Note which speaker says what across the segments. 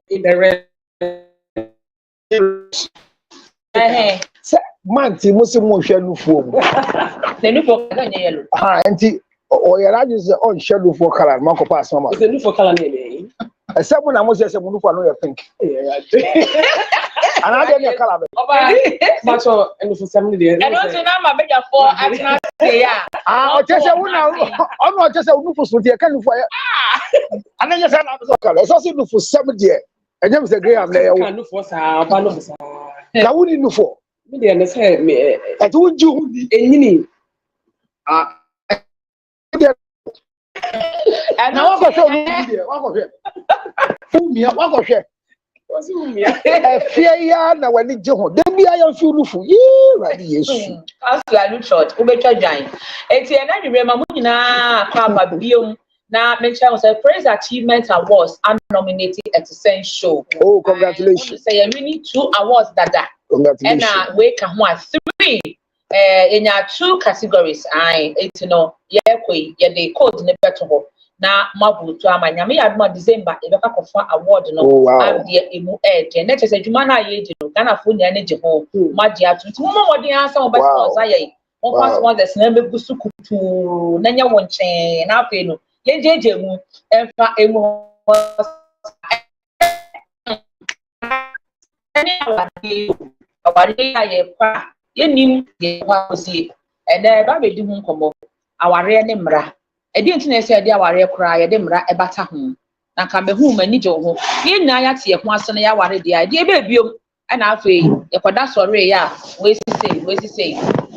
Speaker 1: in the red.
Speaker 2: Manti Muslim shadow form.
Speaker 3: The new for yellow.
Speaker 2: Auntie, or your is on shadow for color, Marco Pass Mama.
Speaker 1: The new for color name.
Speaker 2: Someone I must say, someone who know pink. And I don't know color.
Speaker 1: Much and for 70 days.
Speaker 3: I don't know my bigger for I
Speaker 2: I'll just a woman. I'm not just a woman for the kind of fire. And then you said I was color. It's also for 70 years. And then was a Graham there.
Speaker 1: I look for some.
Speaker 2: I wouldn't know for.
Speaker 1: Me understand me.
Speaker 2: I told you
Speaker 1: any.
Speaker 3: and now
Speaker 2: what fear na when je ho dem bia ya fi nufu ye radi yesu
Speaker 3: asla lu short ubetwa jan eti na nwere ma mu nyina kwa ba biom na mention was Praise Achievement Awards are nominated at the same show.
Speaker 2: Oh, congratulations.
Speaker 3: Say you need 2 awards dada.
Speaker 2: Congratulations.
Speaker 3: And we can have 3 in your 2 categories. It's no ye the code ne beto na mabu to amanya me aduma December e beka kofa award no am de emu e na che se dwuma na ye no Ghana fo nya ne je ho maji atu ti mo modin asa o beto osaye o pass one the na be gusu kutu na nya wonchen na afi no ye jeje mu emfa emu ani awari aye kwa ye nim ye kwa osie e na ba be di hu nkomo aware ne mra edi ntina ese edi aware kura ye de mra e bata ho na ka me hu mani je ho ye nya ya te ho ase na ya aware dia edi ebe biom na afi ye koda sore ya we sise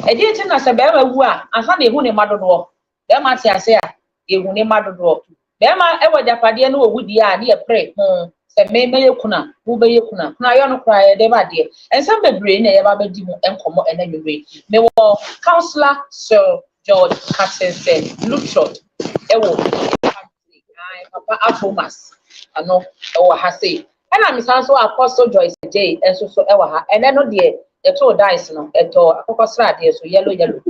Speaker 3: edi ntina se be ma wu a ansa na ehu ne madodo be ma te ase a ehu ne madodo be ma e wajapade na owu dia na ye pre se me ye kuna wo be ye kuna na yo no kura ye de ba de ensa bebre na ye ba di mu enkomo ena nwe me wo counselor Sir George Hutchinson Lutrot ewo papa Afromas ano ewo ha say ena mi san so Apostle Joyce J enso so ewo ha ene no de eto dice no eto akokosra de so yellow it no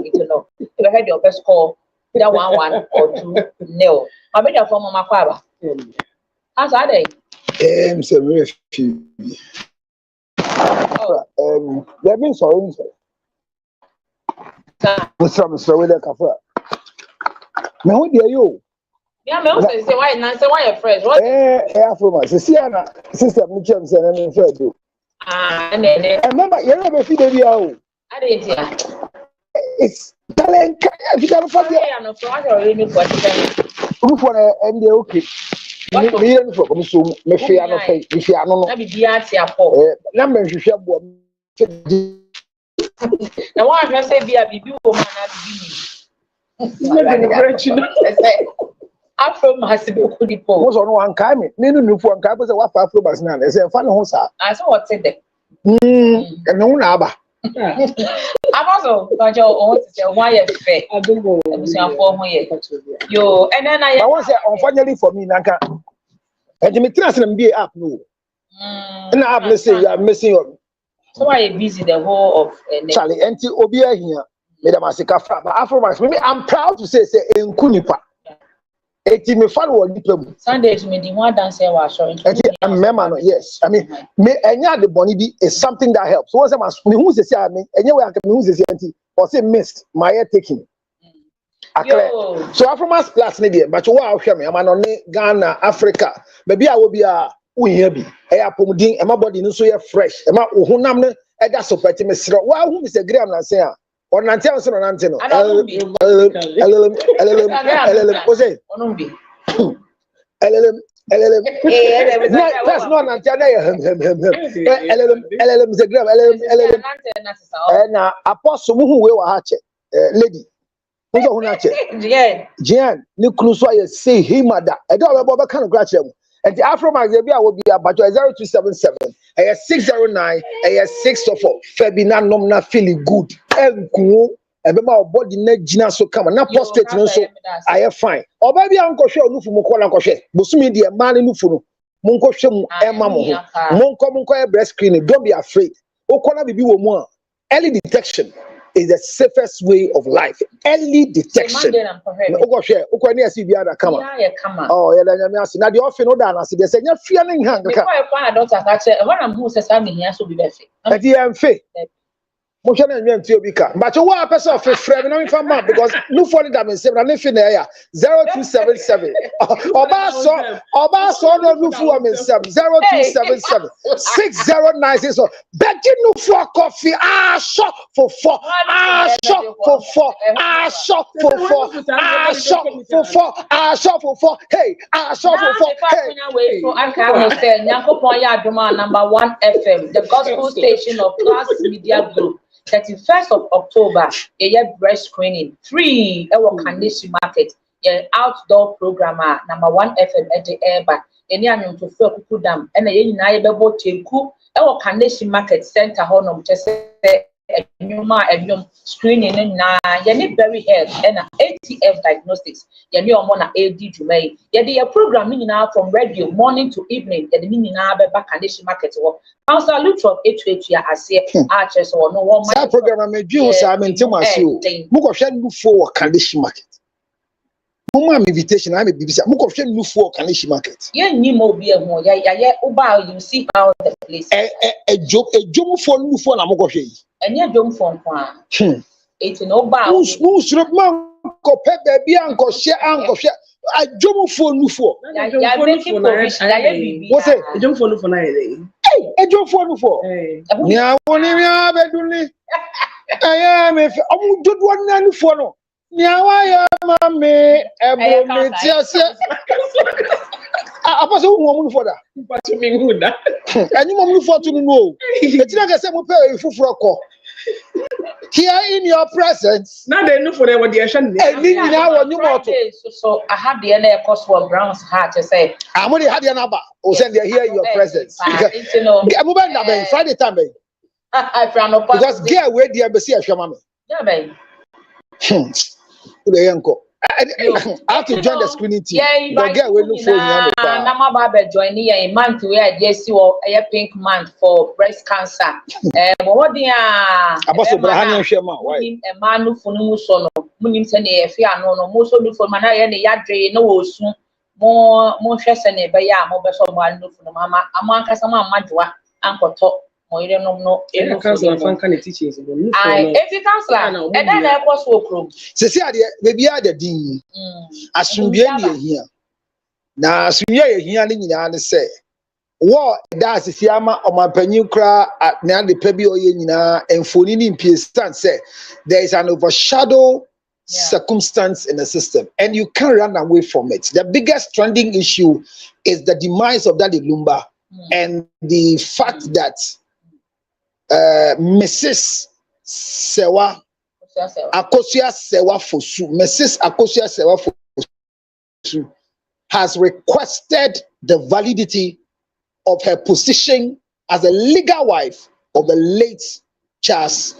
Speaker 3: e be head your best score that 1-1 or 2-0 abeda for mama kwaba as are they
Speaker 2: so very few let me sorry Mr. with a cafe. Now, dear you.
Speaker 3: Yeah, no, say why you're fresh. What?
Speaker 2: Afro, Sister, Mitchell, and I'm fair to.
Speaker 3: And then
Speaker 2: remember, you never feed the video.
Speaker 3: I didn't.
Speaker 2: It's talent. If you can't find it,
Speaker 3: I'm not really
Speaker 2: look for and the okay. Me for Commission, me fear no pay, if you are not.
Speaker 3: Maybe the answer for
Speaker 2: number you shall be.
Speaker 3: The one I say be a baby woman Afro must be good.
Speaker 2: Was on one time, Ninu for one campus, what Afro was none. As a fan of
Speaker 3: I saw what said that.
Speaker 2: And no naba.
Speaker 3: I'm also not your own why I fair. I don't know. Yo, and then I
Speaker 2: was unfortunately for me, Nanka. And you may trust them be up no. And I'm missing, you are missing your.
Speaker 3: So I busy the whole of
Speaker 2: Charlie, and Obia here, Madam Asika, but afterwards, maybe I'm proud to say, in Kunipa. A team follow a diploma.
Speaker 3: Sunday to me, the one dance I was showing.
Speaker 2: Yes, I mean, the bonnie is something that helps. What's a man who's the same? And you are who's the same, or say missed my air taking. So Afromas plus media, but you are here, I'm on Ghana, Africa, maybe I will be a Uyabi, a pomodin, and my body no so fresh. And my Uhunam, and that's so petty, Miss Rock. Why, who is a gram and say, or Nantel or Nantino? That's not Nantel, Apostle who will hatch lady. Jan, Nicholas, I say him, I don't know what kind of gratitude. And the Afro Magabia will be about 0277, 609, 604. Ferdinand Nomna feeling good. And cool. And my body net Gina so come and prostate no so I am fine. Or maybe Uncle Show Lufu Mukola Koshe, Busumi dear man in Lufu, Munko Shemu, Emma Monko breast screening. Don't be afraid. Okona be more early detection. is the safest way of life. Early detection. Come on. Oh, yeah, now the often order and they say, you're feeling hungry. But yeah, I'm fair. But what person of a friend, because no funny that means 0277 Oba no Nufu I mean 0277 6096. So begging no for coffee, shop for 4, shop for 4, shop for 4, shop for 4, shop for 4, hey, shop for 4, hey.
Speaker 3: Number 1 FM, the gospel station of Class Media Group. 31st of October, a breast screening free. Our Kandishi Market, your outdoor programmer, number 1 FM at the airback. Any annual to Fuku Dam, and a Yinayabo Teku, our Kandishi Market Center Honum, just say a new screening and Yanni Berry Health and ATF Diagnostics. Yanni Mona AD Jumay. Yadi a program now from radio morning to evening, the meaning now back Kandishi Market. Council look from H2H as here archers or no one.
Speaker 2: That program I made you, I mean, Thomas, you look for Kandishi Market. Mama invitation, I'm a BBC. Look for Kandishi Market.
Speaker 3: Yeah, Nemo be a more, yeah, Uba, you see how the place.
Speaker 2: A joke for Namokoshi.
Speaker 3: And you're jump from it's an old bow.
Speaker 2: Who's man, baby, uncle, share, I jump for Nufo. What's it?
Speaker 1: I don't follow for 9
Speaker 2: Hey, I jump for Nufo. Yeah, only I am if I would do one for no. Now I am a I was a woman for that.
Speaker 1: But you mean good that?
Speaker 2: And you want me for to know. It's like I said, we'll pay for a call. Here in your presence.
Speaker 1: Now they know for them what they are showing.
Speaker 3: So I had the other cost for Brown's heart to say,
Speaker 2: I'm only had your number. Or send you here in your presence.
Speaker 3: You know,
Speaker 2: Friday time.
Speaker 3: I found no
Speaker 2: because get away the embassy of your mommy.
Speaker 3: Yeah, baby.
Speaker 2: I have to join the screening team.
Speaker 3: Yeah,
Speaker 2: but get away no phone.
Speaker 3: Nama Baba joining a month where I just see a pink month for breast cancer. What the
Speaker 2: Apostle Brahani Shema, why?
Speaker 3: A man who for no son, Munim Sene, Fia, no, most of the for Manaya and the Yadre, no soon. More stress and a baya, more better one for the Mama, among Casama Madua, Uncle Top. Or you don't know
Speaker 1: any council of kind of teachings.
Speaker 3: Every counselor, and then I was work.
Speaker 2: Cecilia, maybe I the dean. As soon here. Now, as soon as you're here, say, what does the Yama or my penucra at now the Pebio Yenina and Fonini in Piestan say there is an overshadow circumstance in the system, and you can't run away from it. The biggest trending issue is the demise of Daddy Lumba and the fact that Mrs. Sewa Akosia Sewa Fosu, Mrs. Akosia Sewa Fosu has requested the validity of her position as a legal wife of the late Charles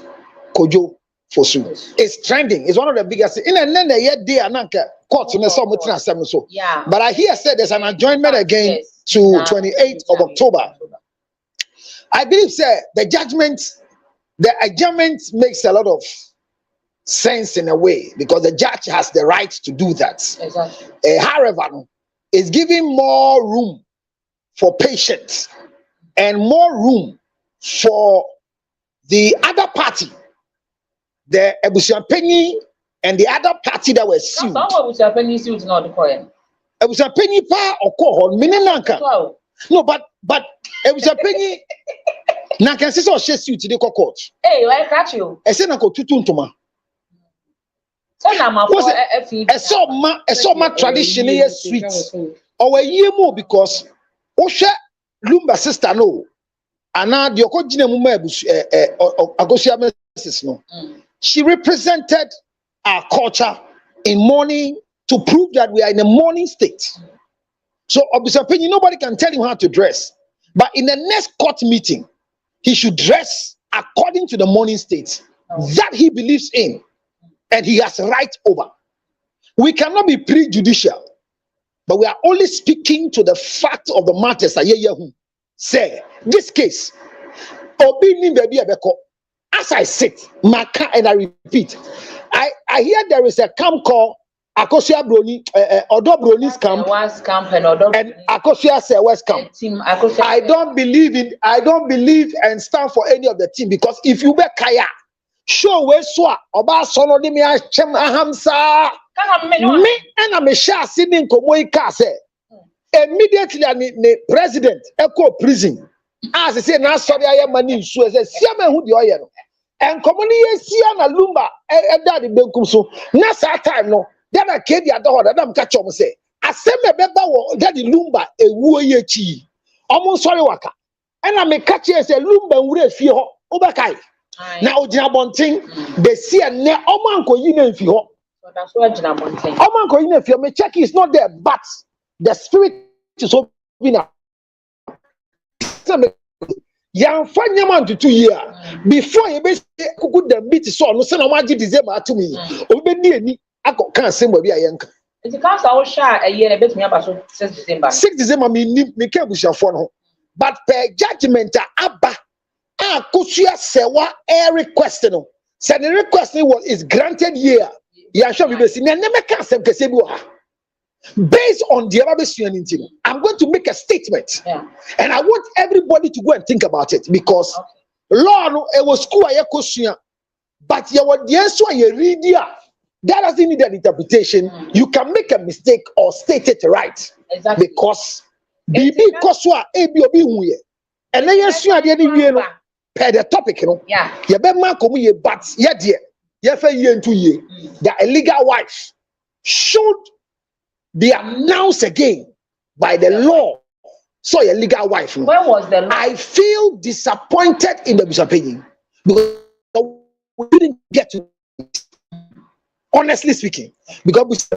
Speaker 2: Kojo Fosu. It's trending. It's one of the biggest. In a day, court in the but I hear said there's an adjournment again to 28th of October. I believe, sir, the adjournment makes a lot of sense in a way because the judge has the right to do that.
Speaker 3: Exactly.
Speaker 2: However, it's giving more room for patience and more room for the other party, the Ebusiampeni and the other party that were sued. Ebusiampeni pa oko minenanka. No, but Ebusiampeni na can say so she suit the court.
Speaker 3: Hey, why catch you?
Speaker 2: I say na ko tutu ntoma. A tradition is sweet. Our year more because Osha Lumba sister no. And now the Okojina Mumebus Agosia Mrs. No. She represented our culture in mourning to prove that we are in a mourning state. So, obviously, opinion, nobody can tell him how to dress. But in the next court meeting, he should dress according to the mourning state that he believes in. And he has right over. We cannot be prejudicial, but we are only speaking to the fact of the matters. Say, this case, Obi ni baby abeko. As I sit, and I repeat, I hear there is a camp called Akosia Broni, Odo Broni's camp, and Akosia say West camp. I don't believe and stand for any of the team, because if you be kaya, show where swa oba sono de me achem ahamsa me and I'm a sha sitting komo ika say immediately the president echo prison as I say na sorry I am money so say siama hu de oye no and komoni yesia na lumba e da de benkum so na sa time no then I came the other that I'm catch am say aseme beba wo that the lumba ewuo ye chi omo sorry waka and I catch you say lumba nwure fie ho obekai now ojina bontin the see ne omo anko yi na fie ho
Speaker 3: so that's why ojina bontin
Speaker 2: omo anko yi na fie me check is not there, but the spirit is open now. Yan fanya man to 2 years before you be kuku the meet so no say na ma gi December to me obi di ani akọ kan sem ba bi ayenka
Speaker 3: it comes out sha a year bet me about 6 December
Speaker 2: 6 December me ka bushafo no, but per judgment abba akusua sewa a request no say the request is granted here ya sure be see na me ka sem kese bi wa based on the Arabian, I'm going to make a statement, and I want everybody to go and think about it, because Lord, it was school but you were the answer you read here. That doesn't need an interpretation. You can make a mistake or state it right, because BB Koswa ABOB huye, and then you see at the end per the topic, you know, you be man come ye, but yet ye for year and 2 years, the illegal wife should be announced again by the law. So your legal wife.
Speaker 3: When was the law?
Speaker 2: I feel disappointed in the Bishop opinion, because we didn't get to it. Honestly speaking, because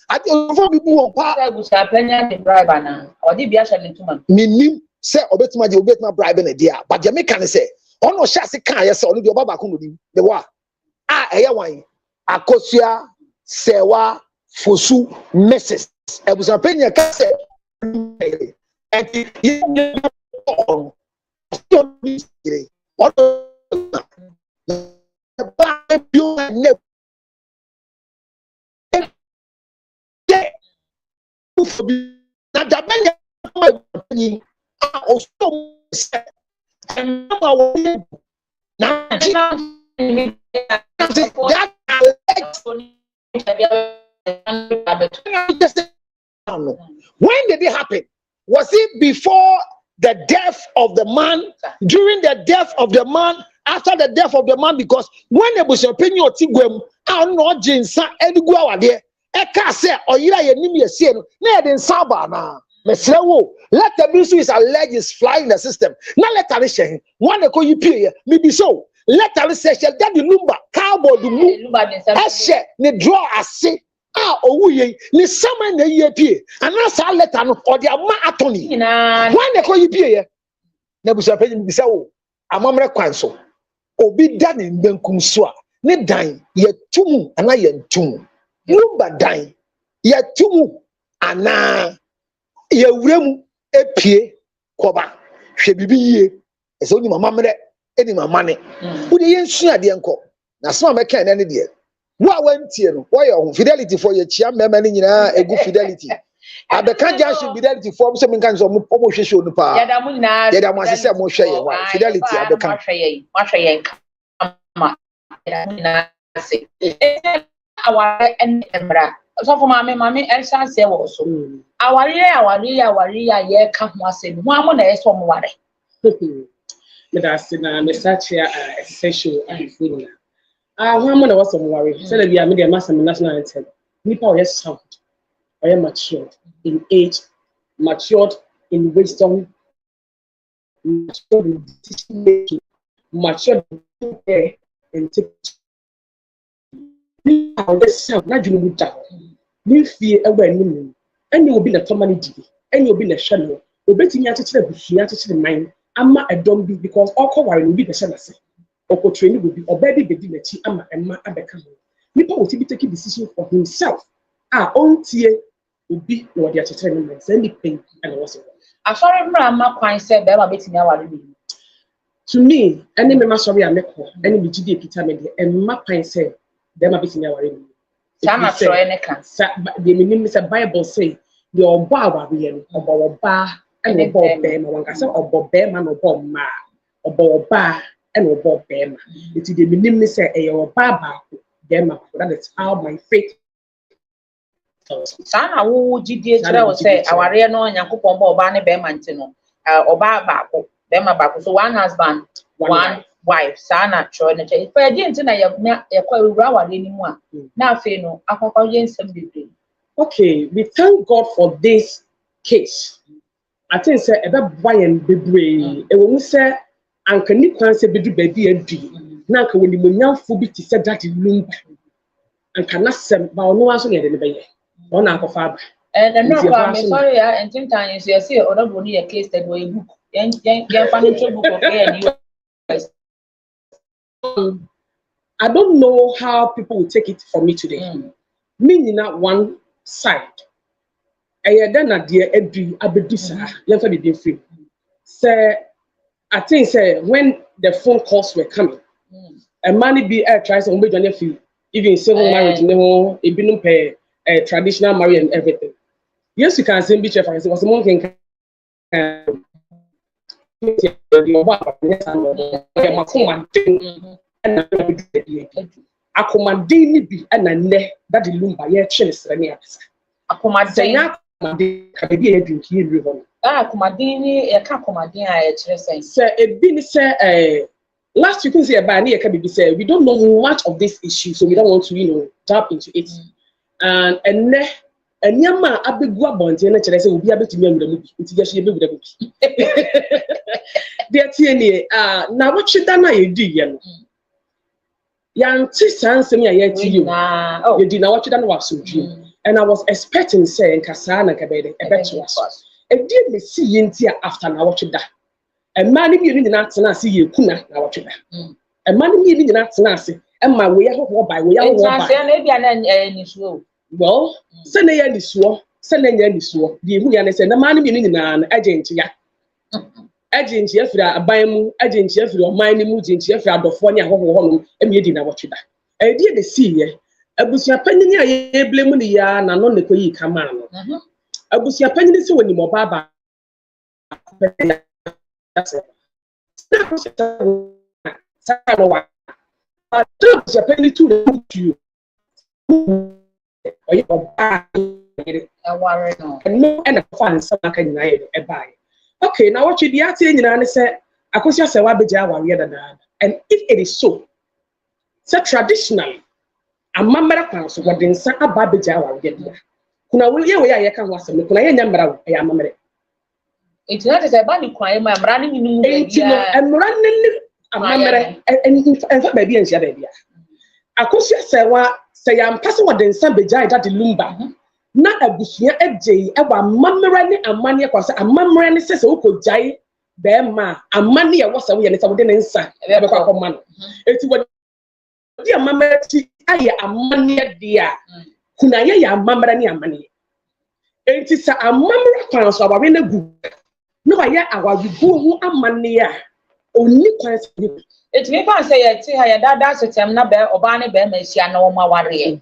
Speaker 2: I don't people minim say obetima bribe na dia, but the can say ono shase kan yes ono di obaba ko no di the wa eya wan Akosua Sewa Fosu Mrs. Ebusa Penya ka say and when did it happen? Was it before the death of the man, during the death of the man, after the death of the man? Because when the Bishop opinion tigwem no jinsa edugwa wade eka say oyira yenim yesi no na yede nsaba na mesrewo let the bisu is alleged is flying in the system na let her share one ko yipie me bi so let her say that the number cowboy du mu ehye ne draw ase owuye ni sama na yepie ana sa letter no or the ama attorney when they call yipie na Bishop opinion bi say o amamre kwan so obi da ne mbenkum so a ne dan ye tumu ana ye ntumu number dan ye tumu ana ye wuremu epie koba hwe bibi yie ese oni mama mre eni mama ne wo de ye nsua de enko na so ameka na ne de wo a wantie no wo ye ho fidelity for ye chia mema ne nyina egu fidelity abeka junction fidelity for so me kan so mo hwehwe onu pa ya da mo asese mo hwe ye wa fidelity abeka
Speaker 3: ma hwe ye ma na se aware en emra so for mama elsa se wo so aware ye ka ho ase ho amo na yeso mo ware
Speaker 1: me da se na me search ya essential and food na ho amo na was mo ware say na bia me dey mass national anthem nipa o yes sound o yes matured in age, matured in wisdom, matured in decision making, matured in taking. Not you would die. You fear away, and you will be the Tomani, and you'll be the shadow. Obeying your teacher, he answers the mind. I'm a dumb because all cover will be the Shanase. Or training will be already the dignity. I'm a become. People will be taking decisions for himself. Our own tear will be what they are determined. Any pain and also.
Speaker 3: I saw him, my quite said, Bella betting our living.
Speaker 1: to me, any member sorry I make any BGD Peter Media and my pine say there might be senior worry.
Speaker 3: Sama try any can.
Speaker 1: The minimum is a Bible say your bar or bar and a bob bear, one can say or bob bear man or bob ma or bob bar and or bob bear. It is the minimum say a or bar bear. That is how my faith.
Speaker 3: Sana wo GDH will say our real no Yankupon Bobani Bearmantino or Bako, Bema Bako. So one husband, one wife, Sana Troy. If I didn't know you're quite raw anymore. Now, Feno, I
Speaker 1: okay, we thank God for this case. I think say about Brian Bebre, and when we say and can you say be do baby and do now when you young food said that in Lumba and cannot send by no one so near the baby. One uncle Fab.
Speaker 3: And no, I'm sorry, and sometimes you see, or not only a case that way book, young financial book of
Speaker 1: I don't know how people will take it from me today. Meaning not one side. I then at the every Abedusa, you have been free. Say, I think say when the phone calls were coming, and money be air tries on major nephew, even civil marriage, no, it be no pay. Traditional marriage and everything. Yes, you can say be chef. I was a monk in a commanding be and a ne that the lumba ye chills any answer.
Speaker 3: A commanding
Speaker 1: can be a drink here.
Speaker 3: Commandini, a commanding, I
Speaker 1: say, it been say, last you can say about near can be said, we don't know much of this issue, so we don't want to, tap into it. And Yama Abigua Bonti and I say will be able to be with the movie. It's just with the movie. Dear TNA, now what you done? You do, young sister, send me a year to you. Oh, you did not watch it and was so dream. And I was expecting saying Cassana Cabede, a better was. And did me see in here after I watched that. And money you didn't answer, I see you, Kuna, I watch that. And money you didn't answer. And my way out by way out. Well, send a this war, send a this war. The Huyan said, the man meaning an agent, ya. Agent, yes, a bimu, agent, yes, your mind, moving, yes, you are the funny home, and you didn't watch that. I did the sea, a bush your penny, a blame the yarn, and on the Koyi command. A bush your penny, so when you more baba. That's it. I took a penny to you. Or you buy and no and a fun someone can buy. Okay, now what you be asking and say, I could just say what be and if it is so, so traditionally, a mamma council what in Saka Babijawa get there. Kuna will you where I can was a number I am a
Speaker 3: it's not as a bunny crime, I'm running
Speaker 1: I'm running a mamma and baby and Shabia. I could just say what. Say I'm passing what then some bejai that the lumba. Not a bushia a jay, ever mammerani and money across a mammerani says, oh, could jay, bear ma, and money was away and it's a wooden inside. It's what dear mamma, I am money, dear. Kunaya, mammerani and money. It is a mamma plans of our in a book. No, I will be who am money. Only quite.
Speaker 3: It's me for say that's a time number or Barney Bemesia no more warrior.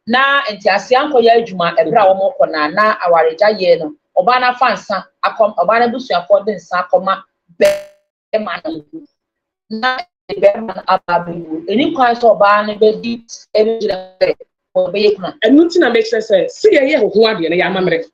Speaker 3: Na and Tiasianko Yajuma, a brow mokona, na our Jayeno, Obana Fansa, a com Obana Busia for the Sakoma Beman. Na Beman Ababu, any class of Barney Baby, or Bacon. And Nutina makes us say, see a year who are the Yamamre.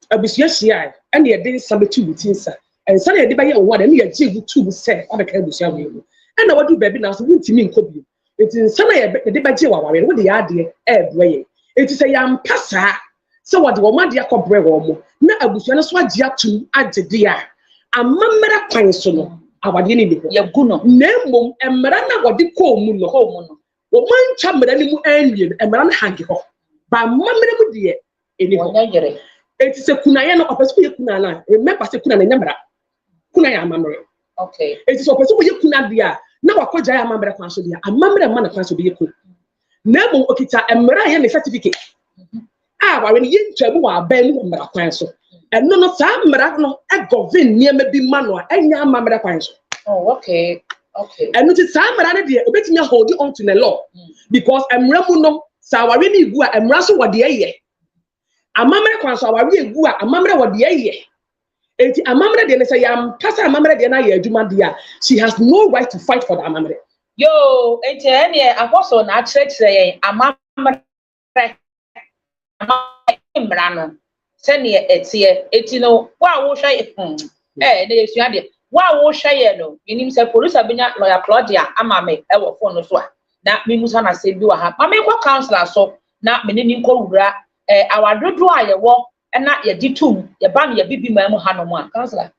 Speaker 3: A Busia, and the day some two tinsa. And Sunday, the buyer one and me jig two say, on the cable shall we. And I do baby now, so won't you mean Kobe? It is Sunday, the Debaji, what the idea, way. It is a young passer. So what the woman dear cobrego, now I was going to swat to add the dear. A mamma Pansono, our dinner, Yaguno, Nemo, and Marana, what they call Muno Homono. What one chamber and Maran Hanky Ho. By Mamma dear, any it is a Kunayano of a spear Kunana, remember Sekuna number. Kunaya memory. Okay.
Speaker 1: It is opposite you kunadia. Now I call Jaya Mamma Council there. A mamma man of council be a cool. Nemo Okita and Mariah certificate. When you travel our Ben Mamma Council. And none of some Marano, a govern near me be manual and your Mamma Council.
Speaker 3: Oh, okay.
Speaker 1: And it is time that they obetimi hold on to the law because emremu no sa aware ni gu a emra so wode aye amamre kwan so aware egu a amamre wode aye enti amamre de ne say am pasa amamre de na ye adwuma de a she has no right to fight for the amamre.
Speaker 3: Yo, enti ene apostle na akire yen amamre amamre no se ne etie eti no wa wo hwe na yesua de wa wo hwe ye no menim se police abenya lawyer Claudia amame e wo phone no so a na memusa na se bi wa ha ma me ko counselor so na me ni nko wura awadodo a ye wo na ye ditum ye ba me ye bibi ma mu ha no mo a counselor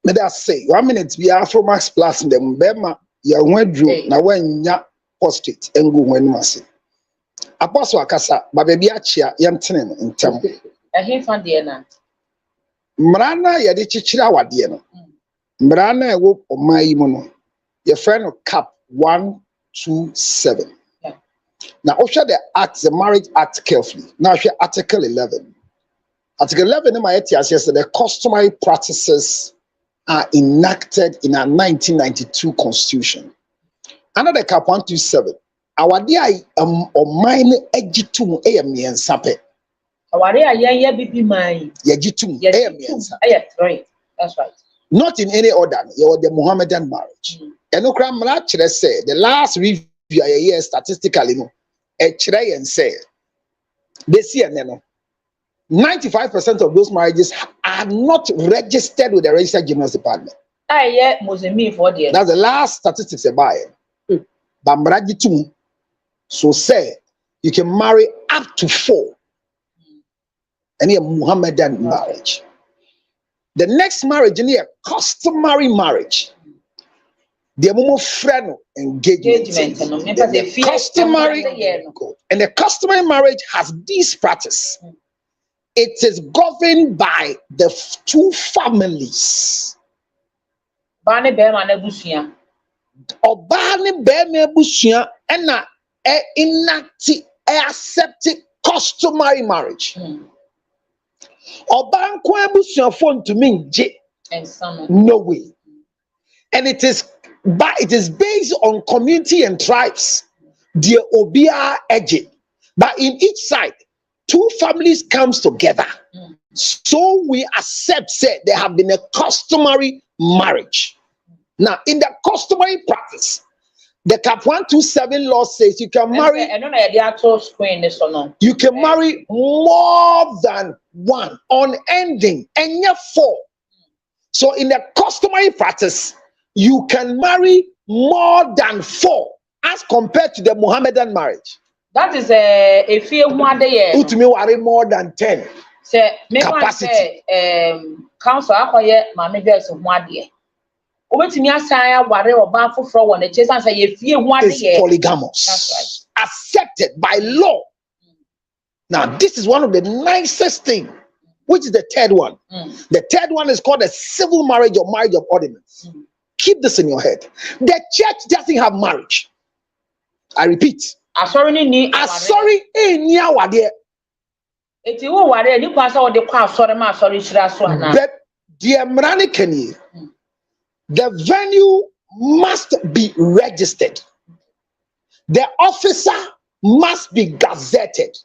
Speaker 2: me that say 1 minute we are from Max Plus them bema ye hwadru na wanya prostate engu hwanu mase apostle akasa ba be bi achia ye ntene no ntem
Speaker 3: he fan de na
Speaker 2: mrana ye de chichira wade no mrana e wo omayi mu no ye friend cap 127. Now, also the act, the Marriage Act carefully. Now, Article 11. Article 11 in my says that the customary practices are enacted in our 1992 Constitution. Another cap 127. Our dear mine ejitum ayamian sape.
Speaker 3: Our dear bibi mine.
Speaker 2: Yajitum
Speaker 3: right. That's right.
Speaker 2: Not in any order. You're the Mohammedan marriage. And no say the last review a year statistically no. And say this year, 95% of those marriages are not registered with the Registered General's Department. That's the last statistics about it. But so say you can marry up to 4. Any Muhammadan marriage. The next marriage in here, customary marriage. The moment friend engagement, the customary and the customary marriage has this practice. It is governed by the 2 families. Obani bema busia ena inacti accepted customary marriage. Oban kwa busia phone to me no way. And it is based on community and tribes. The Obia Edge. But in each side, 2 families comes together. So we accept, say, there have been a customary marriage. Now, in the customary practice, the Cap 127 law says you can marry. You can marry more than 1, unending, and yet 4. So in the customary practice, you can marry more than 4 as compared to the Mohammedan marriage.
Speaker 3: That is a few one day.
Speaker 2: Utumi worry more than 10.
Speaker 3: Say,
Speaker 2: capacity.
Speaker 3: Council akoye mama verse one day. Obetumi asaya worry oba foforo won e chesa say ye fie one day.
Speaker 2: It's polygamous.
Speaker 3: That's
Speaker 2: right. Accepted by law. Now, this is one of the nicest things, which is the third one. The third one is called a civil marriage or marriage of ordinance. Keep this in your head. The church doesn't have marriage. I repeat. Sorry, ni awade.
Speaker 3: Eti wo ware ni kwa sa wo de kwa sorry ma sorry shira so ana.
Speaker 2: But the Emrani Kenny, the venue must be registered. The officer must be gazetted.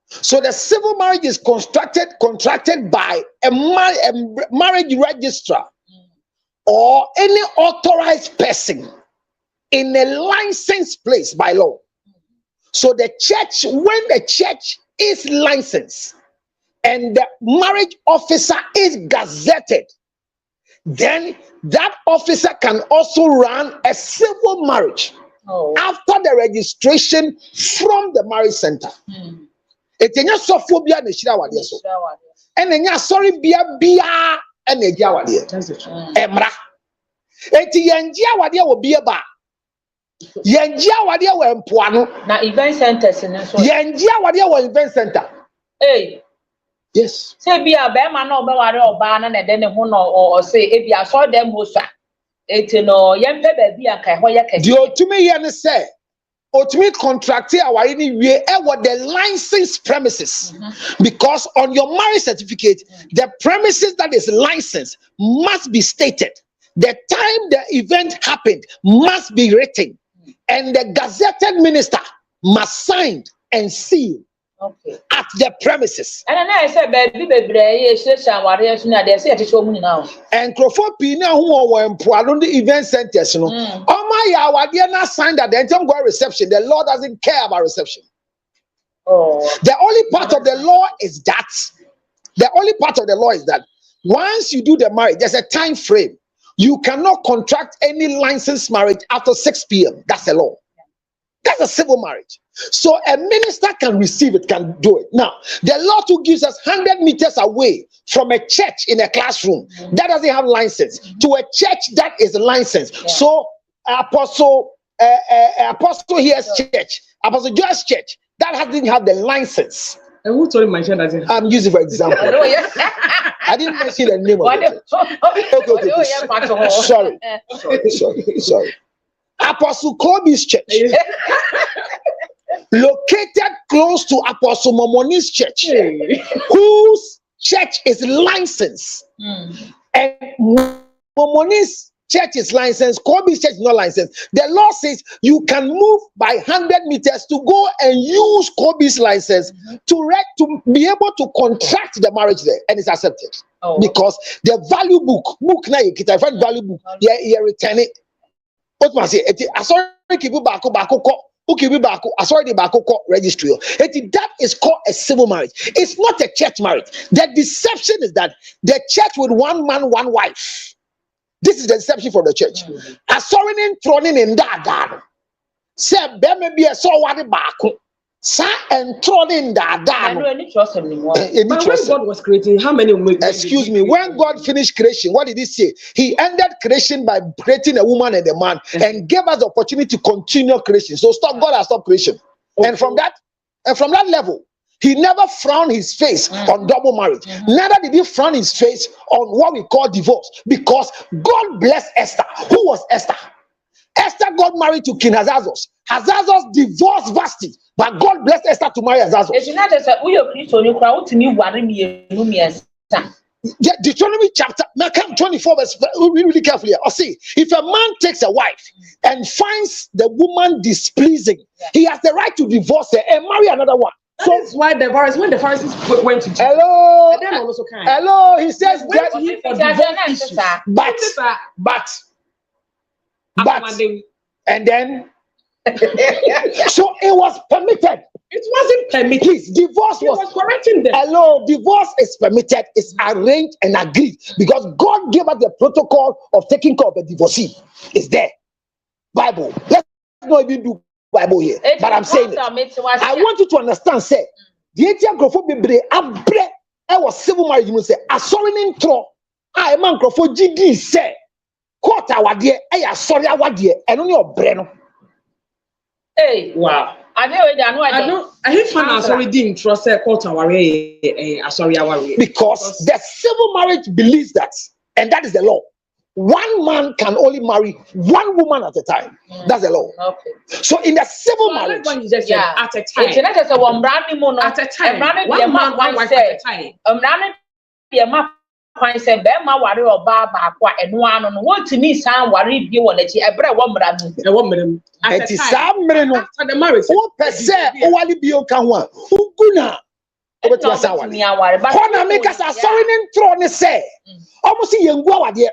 Speaker 2: So the civil marriage is contracted by a marriage registrar or any authorized person in a licensed place by law. So the church, when the church is licensed and the marriage officer is gazetted, then that officer can also run a civil marriage after the registration from the marriage center. It's a sophobia ne shira wade so. And enya sorry bia and a jawade. Emra. Eti yenjia wade wo bia ba. Yenjia wade wo empoano.
Speaker 3: Na event centers ne so.
Speaker 2: Yenjia wade wo event center.
Speaker 3: Hey.
Speaker 2: Yes.
Speaker 3: Say bia be ma no be ware oba na ne de ne ho no o say e bia so dem ho sa. Eti no yempe ba bia kai ho ye keke.
Speaker 2: Di otumi ye ne say Otumi contract our anyway what the licensed premises because on your marriage certificate the premises that is licensed must be stated. the time the event happened must be written, and the gazetted minister must sign and seal at the premises.
Speaker 3: And I said, baby,
Speaker 2: and Crofopina who were in the event centers, oh my, our dear not signed that the time go reception. The law doesn't care about reception. The only part of the law is that. The only part of the law is that once you do the marriage, there's a time frame. You cannot contract any licensed marriage after 6 p.m. That's the law. That's a civil marriage. So a minister can receive it, can do it. Now, the law too gives us 100 meters away from a church in a classroom that doesn't have license to a church that is licensed. So Apostle here's church, Apostle Joy's church, that doesn't have the license.
Speaker 1: And who told him my church doesn't have?
Speaker 2: I'm using for example. I didn't mention the name of it. Okay. Sorry. Apostle Kobe's church, located close to Apostle Momoni's church, whose church is licensed, and Momoni's church is licensed, Kobe's church is not licensed. The law says you can move by 100 meters to go and use Kobe's license to be able to contract the marriage there, and it's accepted because the value book now you get a value book, you return it. What must say? I saw keep it back. I saw the back registry. That is called a civil marriage. It's not a church marriage. The deception is that the church with one man, one wife. This is the deception for the church. I saw it thrown in that. Say, there may be a so what back. Sa and thrown in that.
Speaker 1: But when God was creating, how many?
Speaker 2: Excuse me. When God finished creation, what did He say? He ended creation by creating a woman and a man, and gave us the opportunity to continue creation. So God has stopped creation, and from that level, He never frowned His face on double marriage. Neither did He frown His face on what we call divorce, because God blessed Esther. Who was Esther? Esther got married to King Ahasuerus. Ahasuerus divorced Vashti, but God blessed Esther to marry Ahasuerus. Yeah, Deuteronomy chapter 24 verse, really carefully. I'll see, if a man takes a wife and finds the woman displeasing, he has the right to divorce her and marry another one.
Speaker 1: So that's why when the Pharisees went to Jesus,
Speaker 2: hello, he says that, but, and then, so it was permitted.
Speaker 1: It wasn't permitted.
Speaker 2: Please, divorce
Speaker 1: was correcting them.
Speaker 2: Hello, divorce is permitted, it's arranged and agreed, because God gave us the protocol of taking care of a divorcee. It's there. Bible. Let's not even do Bible here, but I'm saying it. I want you to understand, say, the Etian Grofo Bibre Abre, I was civil marriage, you say, a sorry intro, I am Grofo GD say, Quota our dear, I sorry our dear, and only your breno.
Speaker 3: Hey,
Speaker 1: wow.
Speaker 3: I know.
Speaker 1: I hate fun. Sorry, didn't trust a court our
Speaker 2: because the civil marriage believes that, and that is the law. One man can only marry one woman at a time. That's the law.
Speaker 3: Okay.
Speaker 2: So in the civil marriage,
Speaker 1: at a time.
Speaker 3: At a time.
Speaker 1: One man, one wife at a time.
Speaker 3: Kwan say be ma ware oba ba kwa eno ano no wotimi san ware bie won achi ebre wo mra mu
Speaker 1: e wo mrem
Speaker 2: ati sam mre no
Speaker 1: after the marriage
Speaker 2: wo pese o wale bie ka ho a uguna obetu asa ware kona make us sorry nin throw ne say almost yengu awade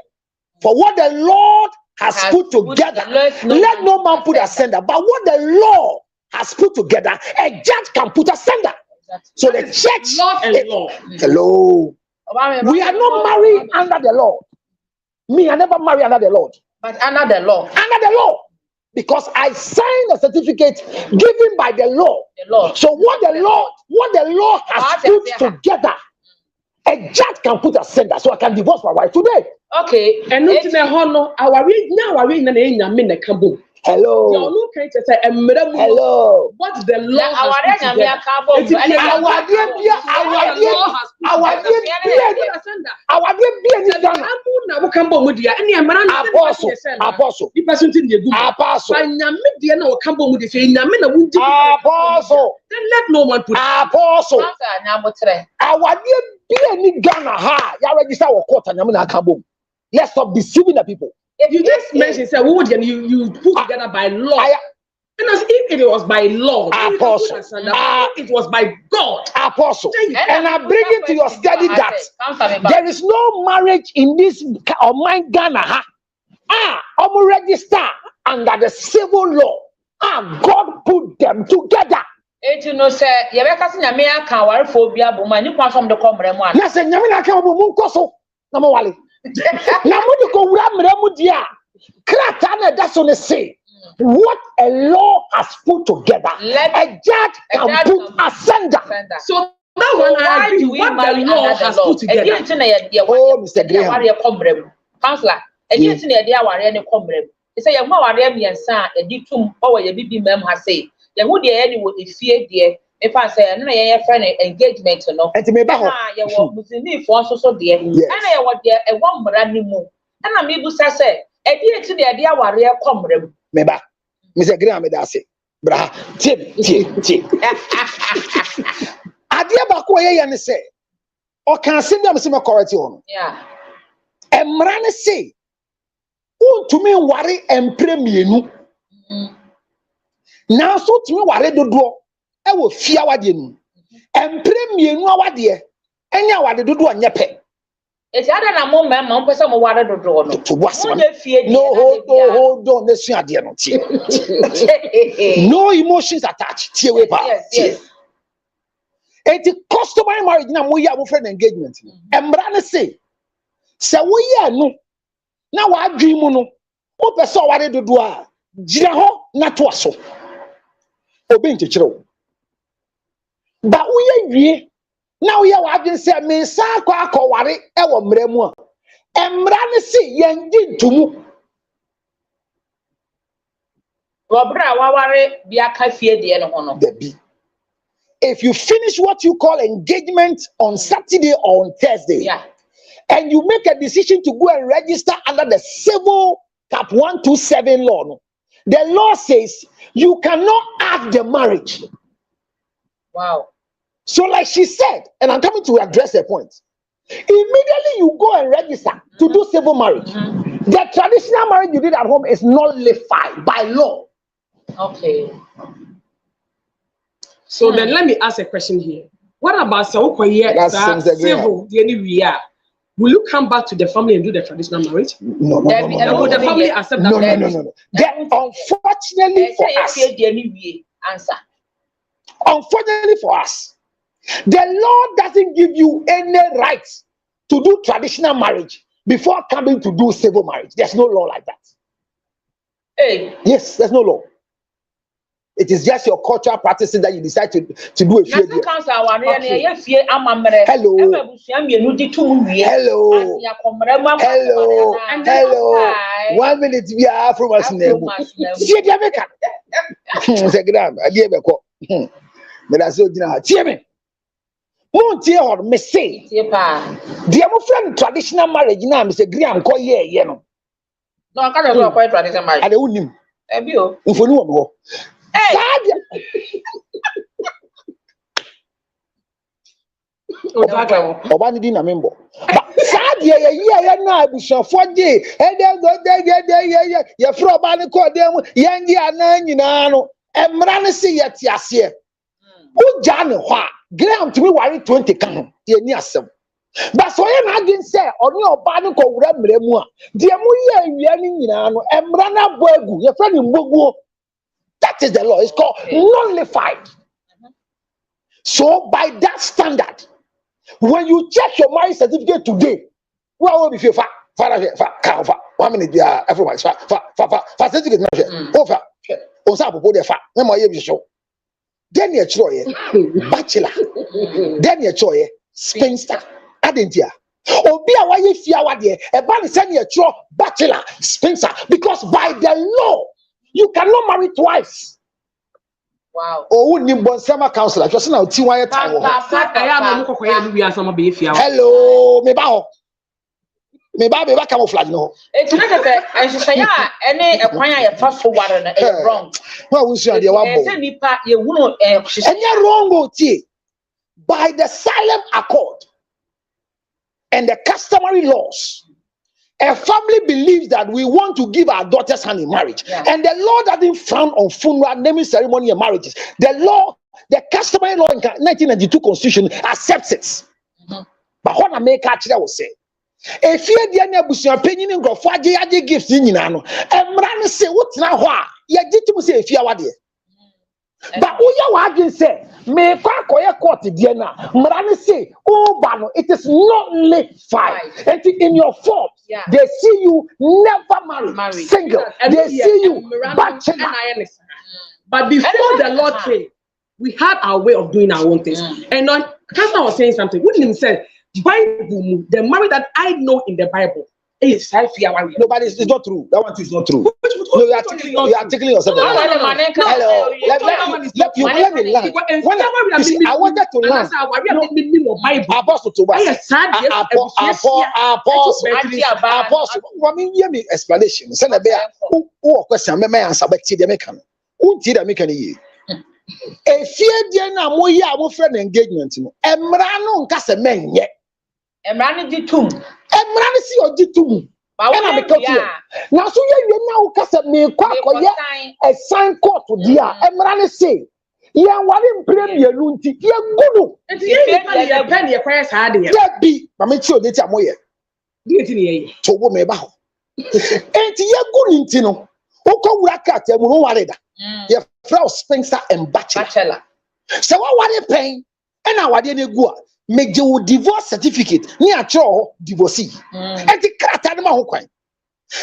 Speaker 2: for what the Lord has put together. Let no man put asunder, but what the Lord has put together, a judge can put asunder. So the church, hello. We are not married under the Lord. Me, I never marry under the Lord.
Speaker 3: But under the law.
Speaker 2: Under the law. Because I signed a certificate given by the law. So what the Lord has put together, a judge can put asunder. So I can divorce my wife today.
Speaker 3: Okay.
Speaker 1: And not in a honor, our in the Kambu.
Speaker 2: Hello.
Speaker 1: Hello. What the law has Apostle. Then let no one put
Speaker 2: Apostle. Our dear Ghana ha ya register wa court and Let's stop deceiving the people.
Speaker 1: You just mentioned, say, what would you put together by law? Because if it was by law,
Speaker 2: Apostle,
Speaker 1: it was by God.
Speaker 2: Apostle, and I bring it to your study that there is no marriage in this or mine Ghana. I'm register under the civil law. God put them together.
Speaker 3: You know, say, you have a Yamea Kawar phobia, woman, you want from the Comremon.
Speaker 2: Yes, and Yamina Kawamunkoso, Namawali. Namuko Ramudia, Kratana, that's on the say. What a law has put together, a judge can put asunder.
Speaker 1: So that one, I agree. What the law has put together.
Speaker 2: Oh, Mr. Graham.
Speaker 3: Counselor, against the idea where any comrade. He said, "Young Mawari and son, a ditum or a baby mem has said, young would any would if fear dear. If I say, and I friend engagement or no, and to me, you was in me for so dear, and I want there a one brand new moon. And I'm able to say, a dear to the idea warrior comrade.
Speaker 2: Meba, Mr. Graham, that's it. Bra, Tim. Adia Bakoya and say, or can send them some correct on.
Speaker 3: Yeah.
Speaker 2: And Marana say, to me, worry and premium. Now, so to me, worry do draw. I will fear what you and premium what dear. And now, what do on your pet.
Speaker 3: It's other than a moment, Mom, some water to draw.
Speaker 2: To what's no, hold on, let's see a dear. No emotions attached. Yes. It's customary marriage. Now, we have a friend engagement. And Brana say, so we are no. Now, I dream no. Open so what do do. Jiraho, not to us. Obeying to children. But we are now we have been said, me sa kwa worry, ewo mremu. Emrane si yendi tumu.
Speaker 3: Robra waware biaka fie de no hono.
Speaker 2: If you finish what you call engagement on Saturday or on Thursday, and you make a decision to go and register under the civil cap 127 law, the law says you cannot add the marriage.
Speaker 3: Wow.
Speaker 2: So, like she said, and I'm coming to address her point. Immediately you go and register to do civil marriage. The traditional marriage you did at home is nullified by law.
Speaker 3: Okay.
Speaker 1: So then let me ask a question here. What about civil? Will you come back to the family and do the traditional marriage?
Speaker 2: No.
Speaker 1: Will the family accept that?
Speaker 2: No. Unfortunately for us, unfortunately for us, the law doesn't give you any rights to do traditional marriage before coming to do civil marriage. There's no law like that.
Speaker 3: Hey.
Speaker 2: Yes, there's no law. It is just your cultural practices that you decide to do a few. Hello. 1 minute we are from us. Monty or me say, dear my friend, traditional marriage now, Mr. Graham, call ye, no.
Speaker 3: No, I can't quite traditional marriage.
Speaker 2: I don't know.
Speaker 3: If you
Speaker 2: know, Obani didn't remember. Sadia, now, Bishop 4 day, and then go there, your fro banner called them, Yangi and Nano, and Ranasi yet, yes, here. Oh, Jan, Graham to me, worry 20 come, ye near some. But so I didn't say, on your banner called Remua, dear Muya and Yanino, and Rana Bogu, your friend in Bogu. That is the law. It's called nullified. So by that standard, when you check your marriage certificate today, what will be for 1 minute? Yeah, everyone. Certificate over. Osapo put the fat. No more you show. Then you try bachelor. Then you try spinster. Adentia. Obia why you fear what there? A man send you a bachelor spinster because by the law. You cannot marry twice.
Speaker 3: Wow.
Speaker 2: Oh, Nimbon Summer Counselor. Just now, Tiwaya Time. Hello, Maybe camouflage. No.
Speaker 3: It's not that I should say, any acquire fast forward and wrong.
Speaker 2: Well, we should have one more. And you're wrong, by the Silent Accord and the customary laws, A family believes that we want to give our daughter's hand in marriage, and the law doesn't frown on funeral, naming ceremony, and marriages. The law, the customary law in 1992 Constitution accepts it. But what America actually will say, if you are the bush opinion in Grofagi gifts in Yinano, and Rani say, what's now why? You did to say if you are there. But who you are say, me kwakoye court diena, Mrani say, oh, Bano, it is not late 5. And in your form, they see you never married, single. They see you bachelor.
Speaker 1: But before the Lord came, we had our way of doing our own things. And on Pastor was saying something, wouldn't him say, Bible, the marriage that I know in the Bible is
Speaker 2: no, but it's not true. That one is not true. No, you are tickling yourself. Hello, let me land. I wanted to land. Apostle Tobias. Apostle. I mean, hear me explanation. Send a bear. Who question? Me answer. But see the mekan. Who did the mekan ye? A fear dear na mo ya mo friend engagement no. Emra no nka se men ye.
Speaker 3: Emra ni ditum.
Speaker 2: Emra si o ditum. Na me ka tie. Na so ye na wo ka se me kwa koye a sign court dia. Emra ni say ye wale mpre mienu nti ye gunu.
Speaker 1: Enti ye pen ye kwa sa de ye.
Speaker 2: Ya bi, ma me chi o de ti amoye.
Speaker 1: Di enti ni ye.
Speaker 2: To wo me ba ho. Enti ye gunu nti no. Oko wura ka te mu no ware da. Ye Frau Spencer and Bachelor. So what were paying? And I wade ne gu a me je wo divorce certificate ni a cho divorcee. E ti krata ne ma ho kwan.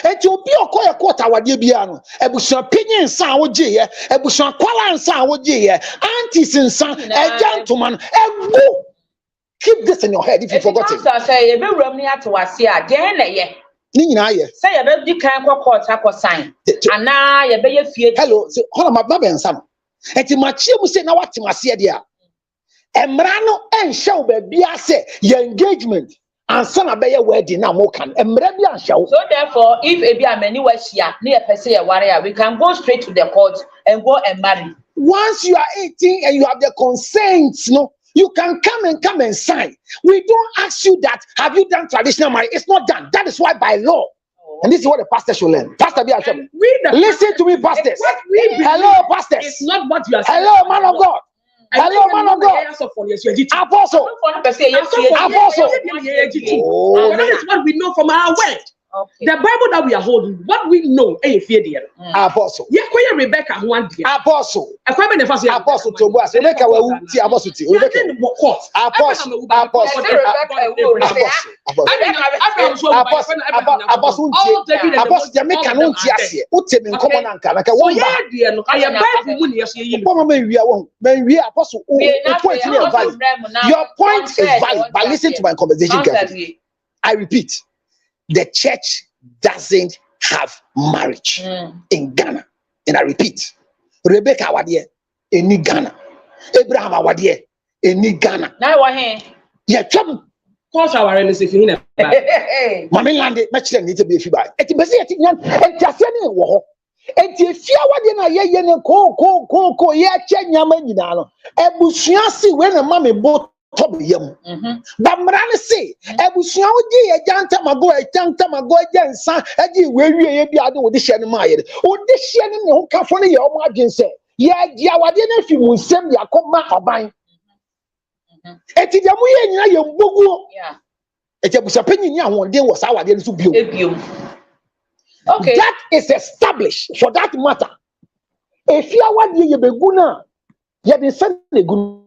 Speaker 2: E ti obi okoye court awade bia no. Ebusuan penye nsan wo je ye, ebusuan kwala nsan wo je ye, aunties nsan, a gentleman, go. Keep this in your head if you forgot it.
Speaker 3: So say e be wram ni atwase a den na ye.
Speaker 2: Ni nyina ye.
Speaker 3: Say e be di kan court sign. Ana ye be ye fie.
Speaker 2: Hello, so hold on my nsa no. Enti machie mu say na watemase de a. Emra no enhye ba bia say your engagement and son abeye wedding na mo kan. Emra bia enhye.
Speaker 3: So therefore if e bia mani wa hia na ye pese ye ware we can go straight to the court and go and marry.
Speaker 2: Once you are 18 and you have the consent, no, you can come and sign. We don't ask you that. Have you done traditional marriage? It's not done. That is why by law. And this is what the pastor should learn. Pastor, listen to me, pastors. Hello, pastors.
Speaker 1: It's not what you are saying.
Speaker 2: Hello, man of God. Hello, man of God. Apostle. Apostle.
Speaker 1: Oh, that is what we know from our word. Okay. The Bible that we are holding, what we know,
Speaker 2: Apostle.
Speaker 1: Yeah, Rebecca one day.
Speaker 2: Apostle.
Speaker 1: Apostle
Speaker 2: Tobias. Rebecca will see Apostle. Apostle. Apostle. Jamaica no ntiase. Utem nkomo na nka. Naka wo ba.
Speaker 1: I am Bible mu ne yeso yi.
Speaker 2: Omo me wi awon. Me wi Apostle. Your point is valid. Your point is valid. But listen to my conversation carefully. I repeat. The church doesn't have marriage in Ghana. And I repeat, Rebecca Awadie, in Ghana. Abraham Awadie, in Ghana.
Speaker 3: Now what here?
Speaker 2: Yeah, trouble.
Speaker 1: Cause our relationship in a
Speaker 2: Mammy landed much need to be a few by. It's busy at young and Tassani war. And if you are the yen co, yeah, Chenyaman, Ebusiasi when a mammy bought. But Mrani say, Ebusian a jantamago, a jantamago, a son, a dear where you be out with the Shannon Mayer. Oh, this Shannon who come for your margin say, yeah, if you will send your comma or buying. Eti jamuye nya yembogu.
Speaker 3: Yeah.
Speaker 2: Eti busapeni nya wonde was our dey to bio.
Speaker 3: Okay.
Speaker 2: That is established for that matter. If you are what ye begu na, ye dey send the good.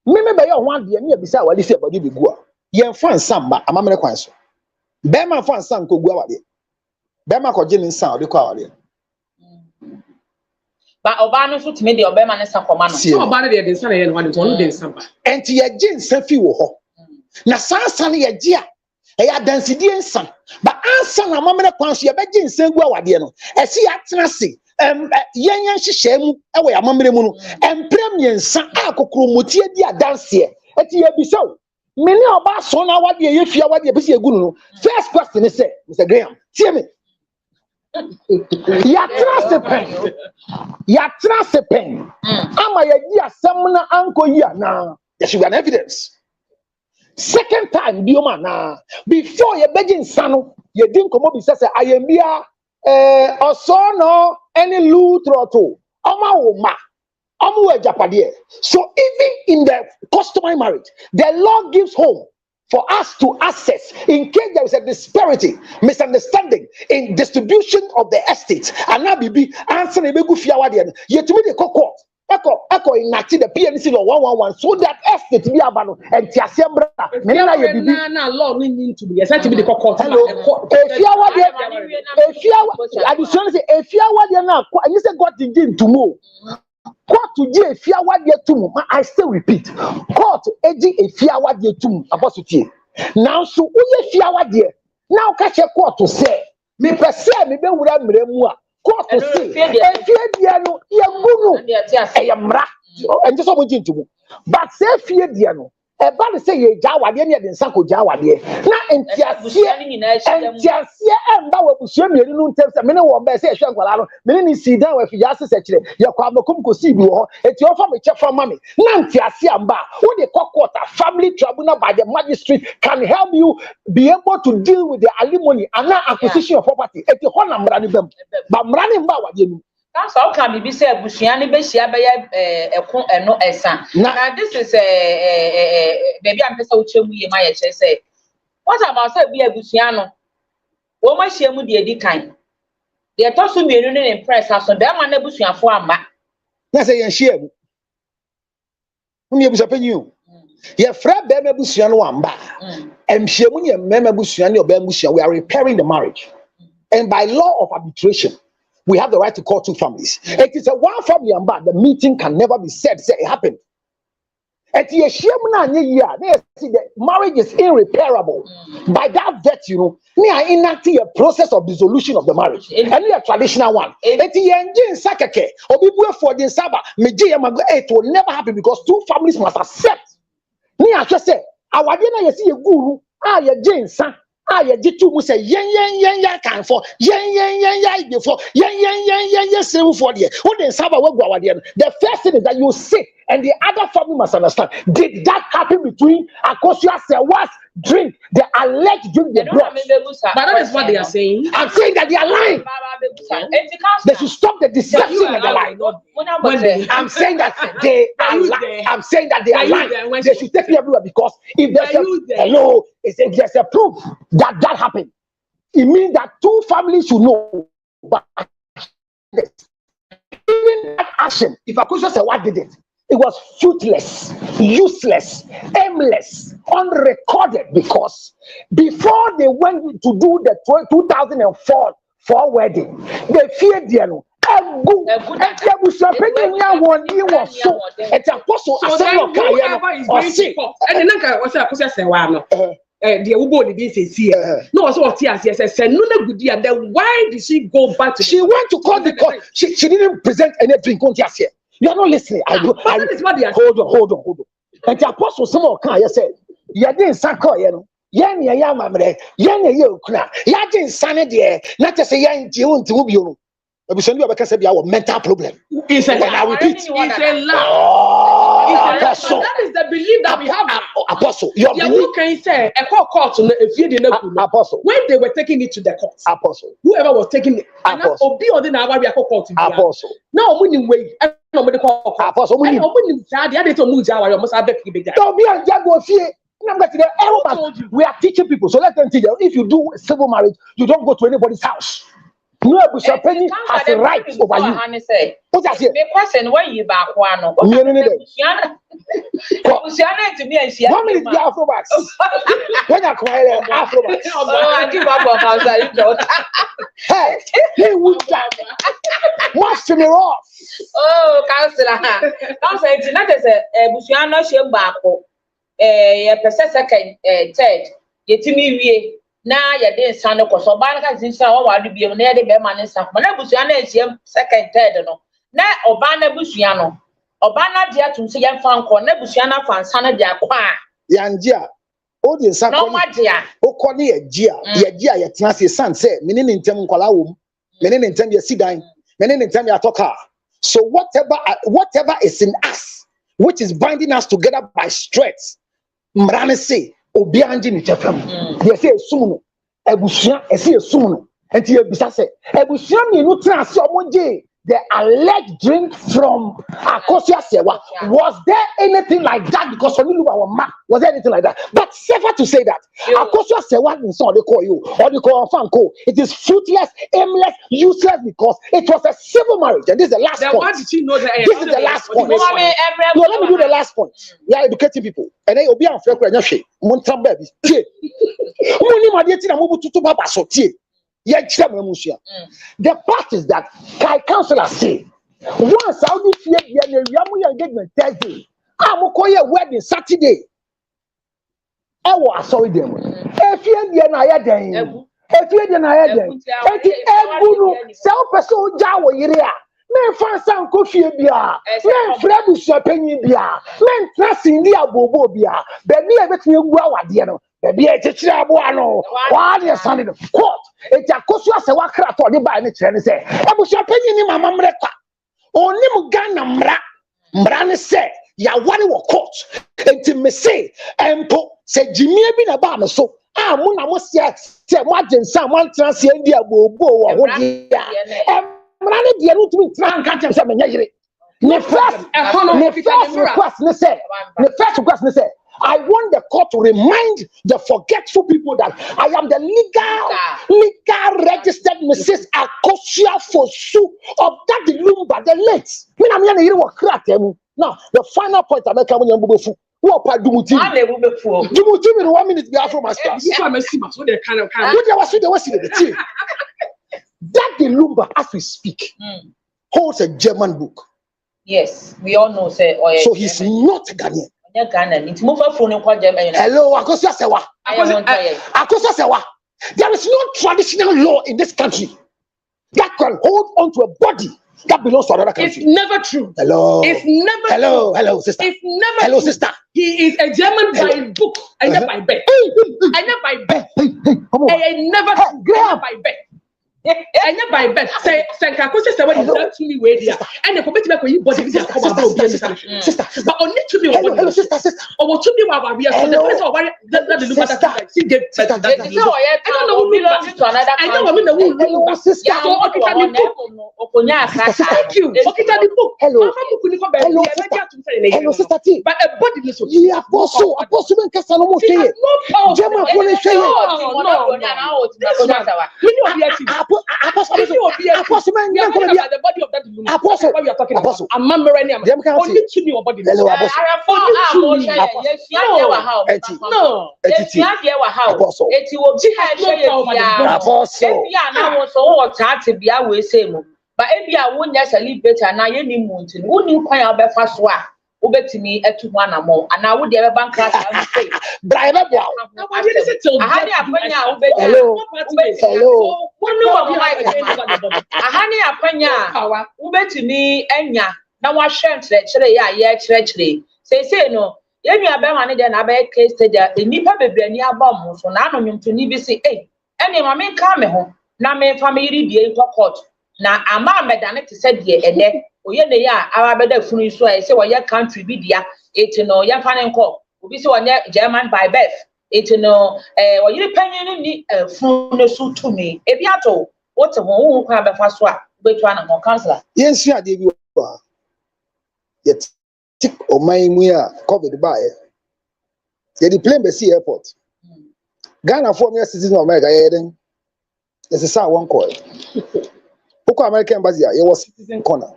Speaker 2: Me be your one dey me bisa wali se body begu a. Ye fan samba amamere kwan so. Be ma fan san ko gu awade. Be ma ko je ni san odi ko awade.
Speaker 3: But Obano so to me the Obama and Sacomano.
Speaker 1: So about the son and one day samba.
Speaker 2: And to your gin safi wo. Na san san ye gia. Eya dansidi ensan. But ansan na mamere kwan so ye be gin san gu awade no. E si atena se yenyan hihye mu e wo ya mamere mu no. Emprem yensan akokoro motie di adanse. Eti ye bisaw. Many oba so na awade ye fia awade ye pese egu no. First question is say, Mr. Graham, tell me. Ya trust pen. Ama ya di asem na anko yi na. There should be an evidence. Second time, biomana. Before you begin sano, you didn't come up with say I am here osono any lu troto. Oma oma. Omu ejapade. So even in the customary marriage, the law gives home for us to access in case there is a disparity, misunderstanding in distribution of the estates. And now be answer the begu fiawadi. Yet we the court. Echo in Nati the PNC law 111 so that estate be abano and Tiasembra.
Speaker 1: Menina ye bibi na law need to be exactly the court.
Speaker 2: Hello. If you are now, and you say God didn't to move. Court to J if you are there to I still repeat. Court eji if you are there to apostle. Now so if you are there. Now catch a court to say me per se me be wura mremu a court to say if you there no ye gunu e yamra and just what to but say if you there no e ba le say ye ja wade ne de nsa ko ja wade na entiasie emba wa busua mienu no ntem se me ne wo be say ehwe nkwala no me ne si dan wa fi ya se sekire ye kwa makom ko si bi wo eti ofa me chefa mami na entiasie amba wo de court family tribunal by the magistrate can help you be able to deal with the alimony and acquisition of property eti ho na mra ne bam ba mra ne mba wade ni.
Speaker 3: So how can be say bushia be shia be ekon eno esa. Now this is baby am pesa uchemu ye ma ye che say. What about say be bushia no? Wo ma shia mu de edi kan. De to so mienu ne impress aso da ma na busuafo amba.
Speaker 2: Na say yen shia mu. Mu ye busa penyu. Ye fra be ma busua no amba. Em shia mu ye mema busua ne oba busua. We are repairing the marriage. And by law of arbitration we have the right to call two families. It is a one family and bad. The meeting can never be said. Say it happened. At the marriage is irreparable. By that death, you know, we are enacting a process of dissolution of the marriage. And we are traditional one. At the engine sakake, or people for the Saba, it will never happen because two families must accept. Me, I just say, our dinner, you see a guru, Jane, son. Ye jitu mu say yen kan for yen before yen seven for there. What den saba we gwa wade. The first thing is that you sit and the other family must understand. Did that happen between Akosua Sewas drink the alleged drink they brought?
Speaker 1: But that is what they are saying.
Speaker 2: I'm saying that they are lying. They should stop the deception and the lie. I'm saying that they are lying. I'm saying that they are lying. They should take me everywhere because if there's a proof that happened, it means that two families should know. But even that action, if Akosua Sewas did it, it was fruitless, useless, aimless, unrecorded because before they went to do the 2004 wedding, they feared them.
Speaker 1: Why did she go back to?
Speaker 2: She went to call the court. She didn't present any drink. You are not listening. Hold on. And the apostle some can you said, you didn't sacco, you know. Yan ya mamre, yan you kuna, ya didn't sign it there, not to say yan to you. We send you a mental problem.
Speaker 1: It's a
Speaker 2: apostle.
Speaker 1: That is the belief that we have.
Speaker 2: Apostle, your
Speaker 1: belief can say a court if you didn't apostle. When they were taking it to the court,
Speaker 2: apostle,
Speaker 1: whoever was taking it,
Speaker 2: apostle,
Speaker 1: apostle. No, when you wait, apostle, when you
Speaker 2: we are teaching people, so let them teach you. If you do civil marriage, you don't go to anybody's house. No, Bishop Penny has a right over you. What does it?
Speaker 3: The question why you back one?
Speaker 2: How many Afrobax? When I cry Afrobax.
Speaker 3: I give up on house.
Speaker 2: Hey, he would die. Watch me off.
Speaker 3: Oh, Councillor. Councillor, it's not as a Busiano Shembako. Second, third. Yetimi na ya de nsan ko so ba na ka zinsa wa wadu bi na ya de be ma ne nsan na busua na ehiem second third no na oba na busua no oba na de atum se ya fa nko na busua na fa nsan na de akwa
Speaker 2: ya njia o de nsan ko o ko ne ya gia ya tia se san se me ne ntem nkwala wo me ne ntem ya sidan me ne ntem ya toka. So whatever is in us which is binding us together by strength mrane say obi anji ni chefam they say sum no ebusua ese sum no enti ebisa say ebusua mi no tra se omoje the alleged drink from Akosia Sewa. Was there anything like that? Because when you look at our map, was there anything like that? But safer to say that Akosia Sewa is not they call you or they call Fanko. It is fruitless, aimless, useless because it was a civil marriage. And this is the last point.
Speaker 1: Why did you know that?
Speaker 2: This is the last point. No, let me do the last point. We are educating people. And then you'll be on Frank Renashe. Montam baby. Only my dear Tina Mobutu Baba Sotie. The part is that Kai councillors say once Saudi fear the Yamu engagement Thursday, I'm going to wedding Saturday. I was sorry them. If you the Naya den, if you the Naya den, self person Jawa Iria. Men fansan kofi bia men frebu sopenyi bia men trusting dia bobo bia be mi e betumi egu awade no be bia ekekire aboa no wa de sane no court eja koso ase wakra to de ba ne kire ne se ebu sopenyi ni mama mreka onim Ghana mra ne se ya ware wo court enti me se empo se jimie bi na ba me so mu na mo se mo agensa mo trusting dia bobo wo ho dia Manani dear no to try and catch him some yere. The first request they say I want the court to remind the forgetful people that I am the legal registered Mrs. Akosia Fosu of Daddy Lumba, the late. Now, the final point I make when you what part do you 1 minute be Afro master. Daddy Lumba, as we speak, holds a German book.
Speaker 3: Yes, we all know.
Speaker 2: So he's not Ghanaian. Hello, Akosia Sewa. Akosia Sewa. There is no traditional law in this country that can hold on to a body that belongs to another country.
Speaker 1: It's never true.
Speaker 2: Hello.
Speaker 1: It's never
Speaker 2: hello,
Speaker 1: true.
Speaker 2: Hello, sister.
Speaker 1: It's never
Speaker 2: hello,
Speaker 1: true.
Speaker 2: Sister.
Speaker 1: He is a German by book. I never by bet. I never by bet. I never by bet. I never buy bet. Say, Kakosia Sewa is not to me where they are. And the committee make you body sister. But only to me
Speaker 2: hello, sister.
Speaker 1: Or to me what we are. So the person why that the look at that see get better. I don't know who belongs to another. I know women who sister. So okay, thank you. Okay, the book.
Speaker 2: Hello, sister T.
Speaker 1: But a body is so.
Speaker 2: Yeah, apostle men kasa no mo say. German for the say.
Speaker 1: No. Apostle, the body of that woman. Apostle, what we are talking about. I'm remembering him. Only to me, body.
Speaker 2: Hello, Apostle.
Speaker 1: No.
Speaker 2: Apostle.
Speaker 3: But if you are one year celebrate and now you need mountain, who knew quite a fast one. To me at 1 more, and I would have a bank class.
Speaker 2: Bribe, hello.
Speaker 3: Honey, Apanya, Ube to me, Enya. Now I shan't treachery. Say no. If you are better than I bet case to the Nipa Benia bomb, so now I'm to Nibisi. Any mamma come home. Now, my family be in court. Now, I'm madame to said ye, and then. Oyene ya ababeda funu so I say we country bi dia it no ya fan nko obi say we German by birth it no oyire panyin ni funu so to me e bi ato what ho kwa befa so a betu ana mo counselor
Speaker 2: yes ya de bi wa yet tik o mai mu ya covid ba ye the plane be see airport Ghana for me citizen of America ye den this is how one call Oko American embassy ye was citizen corner.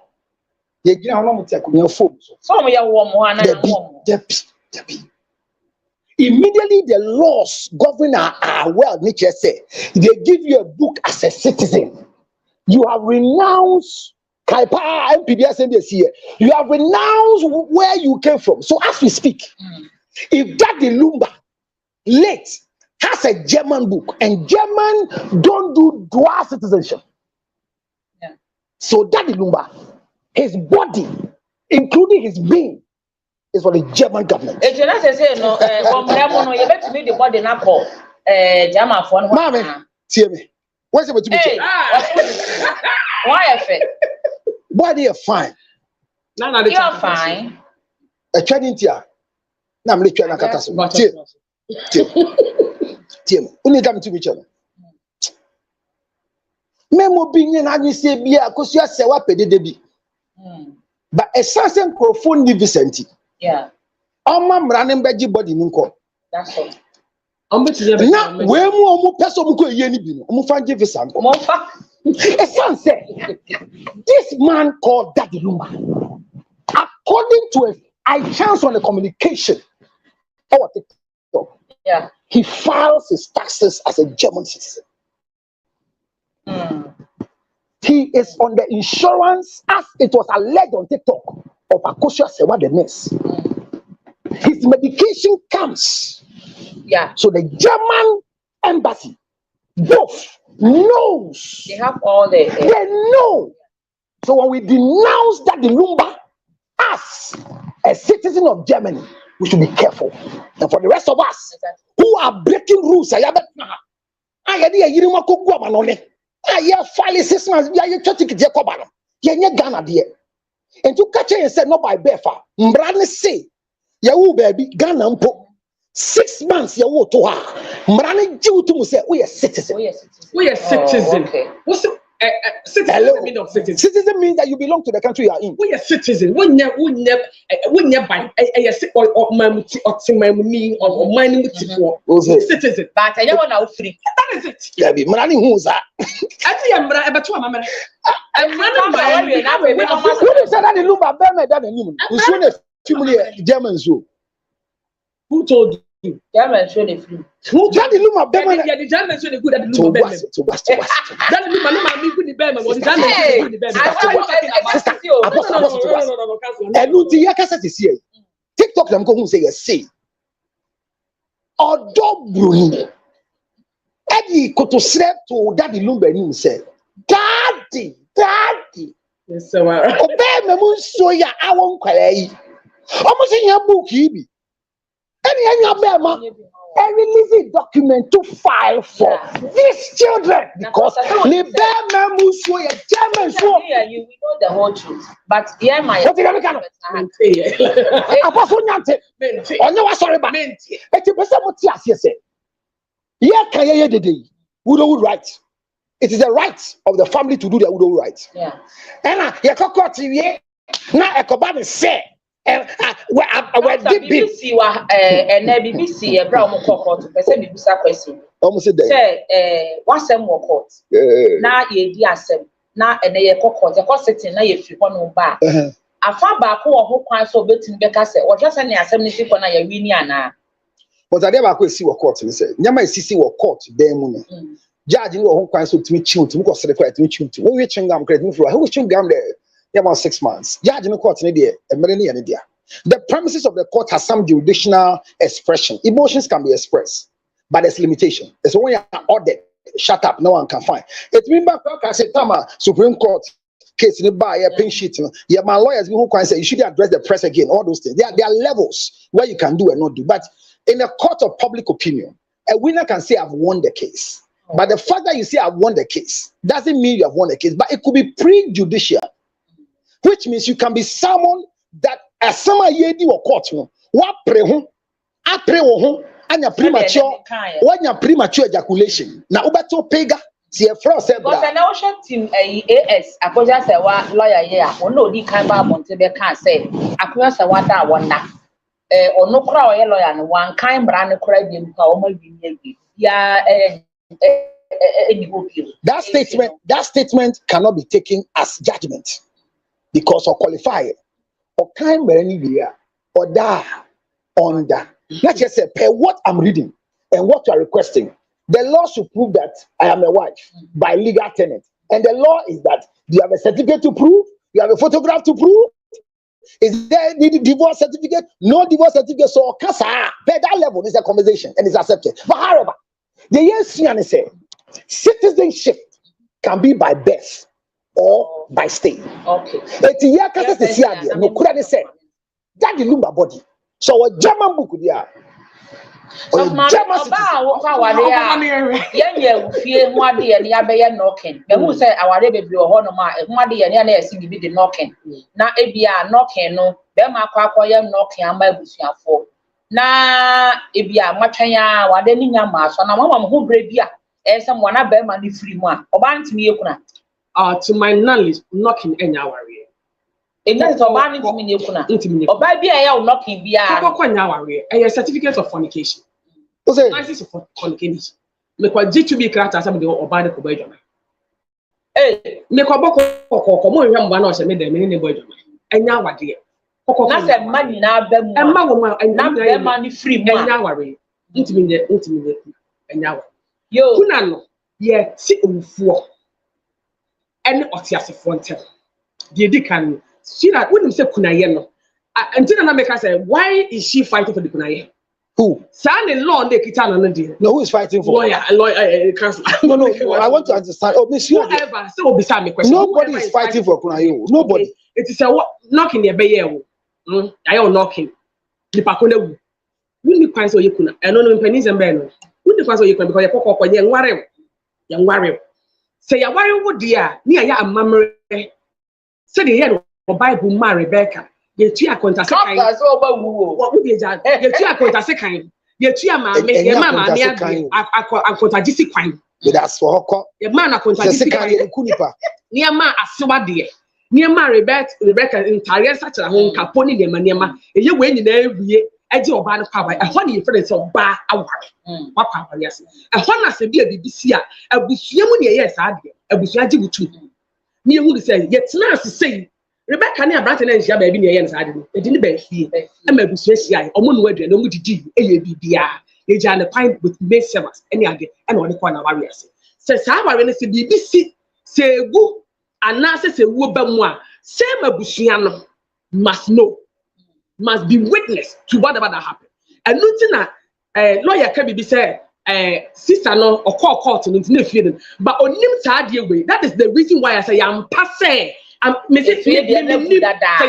Speaker 2: Immediately the laws govern our world nature say they give you a book as a citizen. You have renounced Kaipa MPBS NBC. You have renounced where you came from. So as we speak, if Daddy Lumba late has a German book and German don't do dual citizenship. So Daddy Lumba, his body, including his being, is for the German government.
Speaker 3: If you not say no, you better me the body not call German for one.
Speaker 2: Mama, see me. What's it to me?
Speaker 3: Why a fit?
Speaker 2: Body are fine.
Speaker 3: You're fine.
Speaker 2: A training tia. Now I'm literally not Tim, only come to each other. Memo being an you say be a cause you are sewa pedebi. But a certain microphone ni Vicenti.
Speaker 3: Yeah.
Speaker 2: Oma running by body nunko.
Speaker 3: That's all.
Speaker 2: Now, where more person who go yen be no find Vicent. A son said, this man called Daddy Lumba, according to a chance on the communication,
Speaker 3: yeah,
Speaker 2: he files his taxes as a German citizen. He is on the insurance, as it was alleged on TikTok, of Akosua Sewa the nurse. His medication comes.
Speaker 3: Yeah.
Speaker 2: So the German embassy both knows.
Speaker 3: They have all the.
Speaker 2: They know. So when we denounce Daddy Lumba as a citizen of Germany, we should be careful. And for the rest of us who are breaking rules, I file 6 months. And you catch it and say, no, by Befa. Mbrane say, Yahu baby, Ghana mpo. 6 months, Yahu to her. Mbrane Jew to say, we are citizen.
Speaker 1: We are citizen.
Speaker 3: Okay.
Speaker 1: What's the citizen mean of citizen?
Speaker 2: Citizen means that you belong to the country you are in.
Speaker 1: We are citizen. We never buy a or mamuti or timamuni or mining for citizen.
Speaker 3: But I don't know free.
Speaker 1: That is it.
Speaker 2: Yeah, be Mrani who's that?
Speaker 1: I think I'm about to my I'm running
Speaker 2: Who said that the Lumba Bema than a human? We soon a few Germans
Speaker 1: who told you?
Speaker 3: Germans show the free.
Speaker 2: Who Daddy Lumba Bema?
Speaker 1: The Germans show the good at the
Speaker 2: To
Speaker 1: Lumba
Speaker 2: was to
Speaker 1: Daddy Lumba me good the Bema was the Germans good the Bema.
Speaker 2: And no, the Yakasa is here. TikTok them go say yes, say. Odo Bruni. Eddie Kotosrep to Daddy Lumba ni say, Daddy.
Speaker 1: Yes, sir.
Speaker 2: Obey me mun so ya awon kwale yi. Omo se yan book yi bi. Any Bema, a release document to file for these children because the Bema mun so ya German so.
Speaker 3: Yeah, we know the whole truth. But yeah, my
Speaker 2: What you gonna Apostle Nyante. Onye wa sorry ba. Eti pese mo ti ase se. Ye kan ye dede. Would right. It is the right of the family to do their would right.
Speaker 3: Yeah.
Speaker 2: And ye kokot ye na ekoba ne se.
Speaker 3: BBC wa BBC e bra mo court pese me busa question.
Speaker 2: Almost said
Speaker 3: say wasem wo court. Na ye di asem na ene ye court e court sitting na ye fi ho no ba. Afa ba ko wo ho kwan so betin be ka se wo hwese ne asem ne fi ko na ye wi ni ana.
Speaker 2: But I never could see what court and say. Nyama is what court there moon. Judge in your home so to me chill to go to the court to chill to. We chewing gum credit for who chewing gum there. About 6 months. Judge in the court in there, a million in there. The premises of the court has some jurisdictional expression. Emotions can be expressed, but there's limitation. It's when you are ordered, shut up, no one can find. It means back I said, Tama, Supreme Court case in the bar, pink sheet. Yeah, my lawyers who can say you should address the press again, all those things. There are levels where you can do and not do. But in a court of public opinion, a winner can say, I've won the case. But the fact that you say I've won the case doesn't mean you have won the case, but it could be prejudicial, which means you can be someone that as some yedi or court, what pray home, I pray home, and your premature, when your premature ejaculation. Now, Ubato Pega, see a frost.
Speaker 3: But I know team AS, I could just say, what lawyer, yeah, or no, the kind of Montebe can't say, I could say what I want now. Or no crowd, lawyer, and one kind brand of credit, yeah,
Speaker 2: that statement cannot be taken as judgment because of qualifier or kind berenivia or da under. Let's just say per what I'm reading and what you are requesting. The law should prove that I am a wife by legal tenant, and the law is that you have a certificate to prove, you have a photograph to prove. Is there any divorce certificate? No divorce certificate. So kasa at that level is a conversation and it's accepted. But however, the yes say citizenship can be by birth or by stay.
Speaker 3: Okay.
Speaker 2: It's here kasa se si ade no kura de say that the lumba body. So a German book there.
Speaker 3: So German knocking. The who say our baby be the knocking. Now knocking no, them knocking and my bush for. na ebia matwan ya wade ni nya ma so na mama mo ho bre bia some wana be ma ni free mu a oba ntimi yekuna
Speaker 1: to my knowledge knocking enya aware
Speaker 3: enya to oba ntimi yekuna oba bia ya knocking bia
Speaker 1: ko nya aware a certificate of fornication license of fornication me kwa G2B character some de oba de ko ba adwama me kwa boko mo hwem ba na o se me de me ne bo adwama enya awade
Speaker 3: na se ma nyina ba mu
Speaker 1: emma wo ma
Speaker 3: na be ma ni free mu
Speaker 1: enya aware ntimi enya aware
Speaker 3: yo
Speaker 1: kuna no ye si ofuo ene otiasefo ntem de di kan see that when you say kuna ye no until na make say why is she fighting for the kuna ye
Speaker 2: who
Speaker 1: say the law dey kita no dey
Speaker 2: no who is fighting for
Speaker 1: lawyer counsel
Speaker 2: no I want to understand
Speaker 1: whoever say obisa me question
Speaker 2: nobody is fighting for kuna ye nobody
Speaker 1: it is a knocking ye be ye wo ayo knocking the pakona wu we kwan say ye kuna eno no mpanism be no we kwan say ye kuna because ye kokoko ye nware say ya ware wo dia na ya amamre say the head of Bible ma Rebecca ye tu akonta se kan
Speaker 3: ka so oba wu
Speaker 1: wo wo dia ye tu akonta se kan ye tu amame ye mama me akonta gisi kwan
Speaker 2: that's for hoko
Speaker 1: ye ma na akonta gisi kwan
Speaker 2: ye kunipa
Speaker 1: ni ma asewa de ni ma Rebecca entire sachara ho nkapo ni ne ma eye we nyina ewie eje oba no kwa ba ho ne ye fere se oba aware wa kwa ba yes ho na se bia bibisi a abusua mu ne ye sa de abusua gi butu ni ehu de say ye tena asese Rebecca ne abrante na nhia ba bi ne ye sa de no edi ne ba fie e ma abusua hia omo no adua no mu didi eye bibia ye ja ne pine with maid servants any ade e na ode kwa na ware ase se sa ware ne se bibisi se egu ana se wo ba mu a se ma abusua no must be witness to whatever that happened. And nothing na lawyer can be say sister no or call court no na fie but onim saadie way that is the reason why I say am passe am me say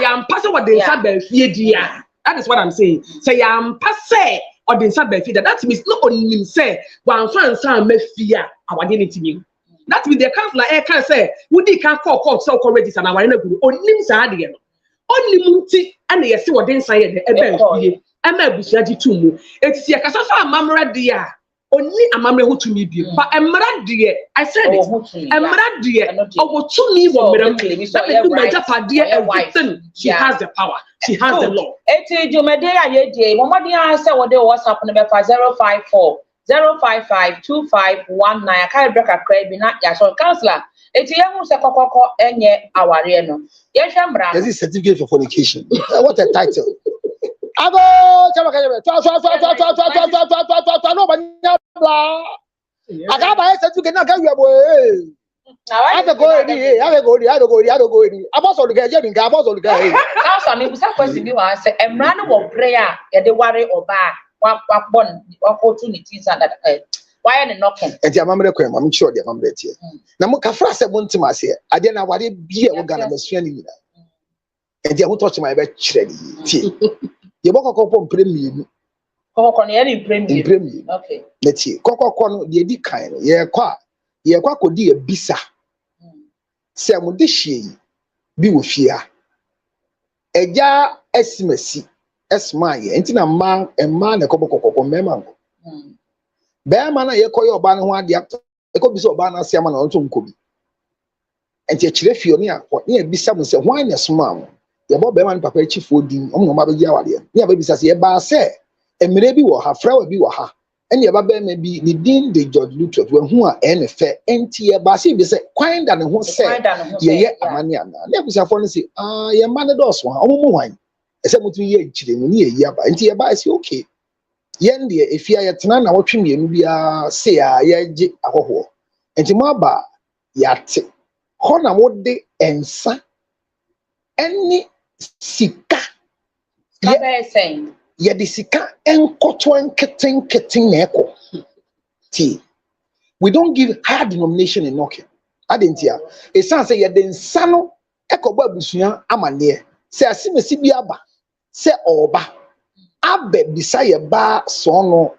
Speaker 1: am passe what they say ba fie dia that is what I'm saying say am passe or they say ba fie that means no onim say wan fan san ma fie a awade ne timi that means the council can say we can call court so call register na ware na guru onim saadie no onim nti ana yesi wode nsan ye de ebe fie ema abusua gi tumu etisi akasa fa amamra de a oni amamra ho tumi bi ba emra de I said it emra de owo tumi wo mram that is my japade everything she has the power she has the law
Speaker 3: eti jomede ya ye die momodi an se wode WhatsApp no be 054 055 2519 aka breka kra bi na ya so counselor eti ye hu se kokoko enye aware no ye hwemra
Speaker 2: this is certificate for fornication what a title ago chama kaje no banya bla aga ba certificate na ka wi abo ave go ni aboso lu ga je bi ga aboso lu ga
Speaker 3: counselor me busa question bi wa se emra no wo prayer ye de ware oba wa bon opportunities and that why are knocking
Speaker 2: enti amamre kwa mam chi ode amamre tie na mo kafra se bo ntima ase ade na ware bi e wo ga na masua ni nyina enti ho touch my be kire ni tie ye bokoko pom premium
Speaker 3: kokoko ne ye premium okay
Speaker 2: na tie kokoko no de di kan no ye kwa kodi e bisa se mo de hie bi wo fia eja esimasi esma ye enti na emma na kokoko mema ngo Bema na yekoye oba ne ho ade ekobisa oba na ase ama na onto nkobi enti akire fie oni akọ ne ebisa mo se hwan na soma am ye bo bema ne papa chifo din omo ma begi awade ne abisa se ye ba se emire bi wo ha frawa bi wo ha ene ye ba bema bi ni din de George Lutot we hu a ene fe enti ye ba se bi se kwan da ne ho se ye amane ana ne ebisa fo ne se ye ma ne do so ha omo mo hwan ese mutu ye chire mu ne ye aba enti ye ba se okay yende efia yetena na wotwe mienu bia se ya yeje ahoho enti mo aba yate ho na wode ensa eni sika ye de sika enkoto enketen na eko ti we don't give high denomination in knocking adentia e san say ye de nsa no ekoba abusua amane se asimesi bi aba se oba abe bisa ye ba so no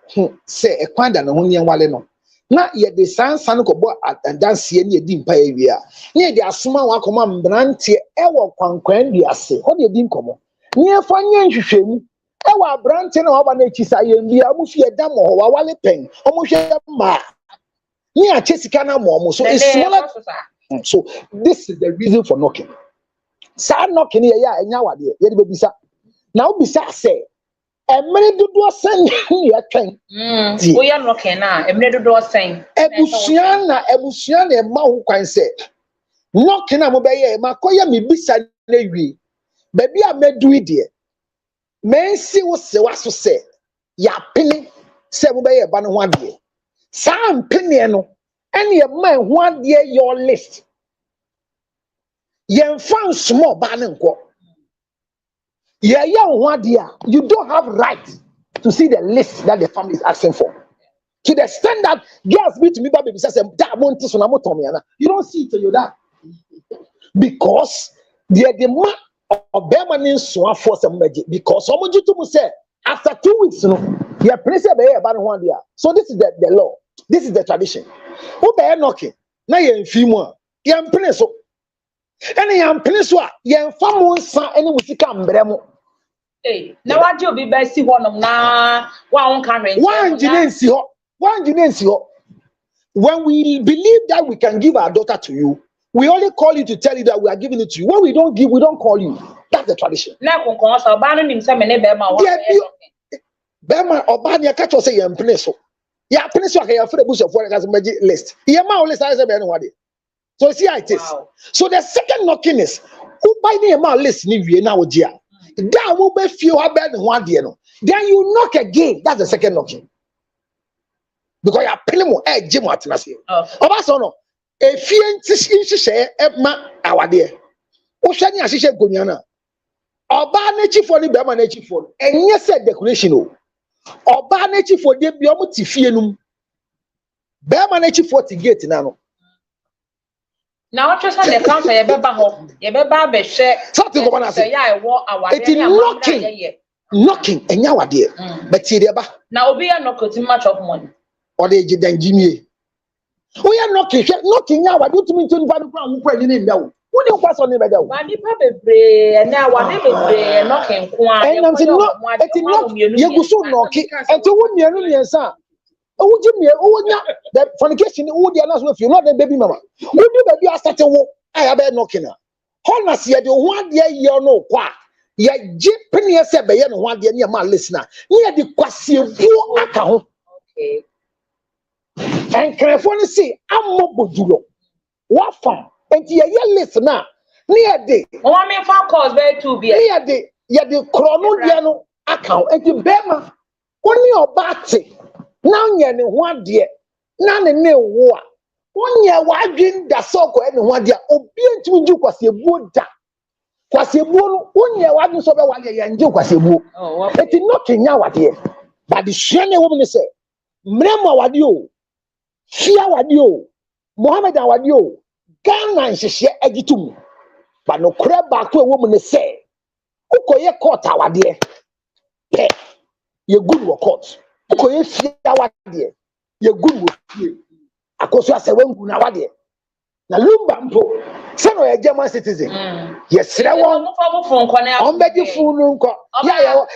Speaker 2: se ekwanda na ho nyen wale no na ye de sansa no kobo adanse ne edi mpa ewie a ne de asoma wa koma mbrante ewo kwankwan di ase ho de edi nkomo ne fa nye nhwehwemu Ewa branche na oba na chisa ye mbia amufi eda mo ho wale pen. Omo hwe ma. Ni a chesika na mo so it's smaller. So this is the reason for knocking. Sa knocking ye ya enya wade ye de bebisa. Na obisa say emre dodo sen ye twen.
Speaker 3: We are knocking na emre dodo sen.
Speaker 2: Ebusua na e ma ho kwan say knocking na mo be ye makoya me bisa na wi. Baby a medu ide. Men si wo se waso se ya pini se mo be ye ba no ho ade. Sa mpini no ene ye man ho ade your list. Yen fan small ba ne nko. Ye ho ade a you don't have right to see the list that the family is asking for. To the extent that girls meet me baby say that monty so na motom ya na. You don't see it to you that. Because the man of Bermanin so force because someone to me say after 2 weeks, no, you place a bear about 1 year. So this is the law, this is the tradition. Who bear knocking? Now you're in few more. You're in so any young Peninsula, you're famous son, any with come bremo.
Speaker 3: Hey, now what you be best see one of na one can
Speaker 2: One genesi, when we believe that we can give our daughter to you, we only call you to tell you that we are giving it to you. When we don't give, we don't call you. That's the tradition.
Speaker 3: Now, so banning himself and
Speaker 2: Bema Obania catch us say you're in Peninsula. Yeah, Peninsula, you're for the bush of what has magic list. Yeah, my list I say anybody. So see how it is. Wow. So the second knocking is who buy the amount list ni now dear. That will be few about 1 year. Then you knock again. That's the second knocking. Because you're paying more Jim Martinez. Obasono. If you say Emma our dear. Oshani Ashisha Gunyana. Oba nature for the Bama nature for. And yes, said decoration. Oba nature for the Biomuti Bama nature for the gate now.
Speaker 3: Now, just on the counter, you better home. You better share.
Speaker 2: Something going on.
Speaker 3: Yeah, I walk our
Speaker 2: knocking, and now a dear. But see,
Speaker 3: now we are not cutting much of money.
Speaker 2: Or they did then Jimmy. We are knocking now. I do to me 25 pounds in now. What do you pass on the medal?
Speaker 3: But you probably and now I never knocking.
Speaker 2: And I'm saying, you go so knocking, and to 1 year, sir. Oh, Jimmy, that fornication, oh, the announcement, you're not the baby mama. When you baby are starting walk, I have been knocking her. Honest, you do 1 year, you know, what? Ya penny said by 1 year near my listener. Near the question account.
Speaker 3: Okay.
Speaker 2: And can I say, I'm Mobudulo. What fun? And your listener near the
Speaker 3: 1 million phone calls very to be
Speaker 2: near the chrono account and the Bema only your batty. Now you're 1 year, none in no war. 1 year, why didn't the so called 1 year? Obedient to you was a good da. Was a bull, 1 year, why you so 1 year and you was a bull. Oh, it's not in our dear. But the shiny woman said, Mrema what you, Shia what you, Mohammed what you, Ghana and she egitum. But no crab back to a woman say, Oko ye court our dear. Yeah, you're good work court. Ko ye fia wade ye good wo akoso asewen gu na wade na lumba mpo se no ye German citizen ye sere won on be di funu nko ya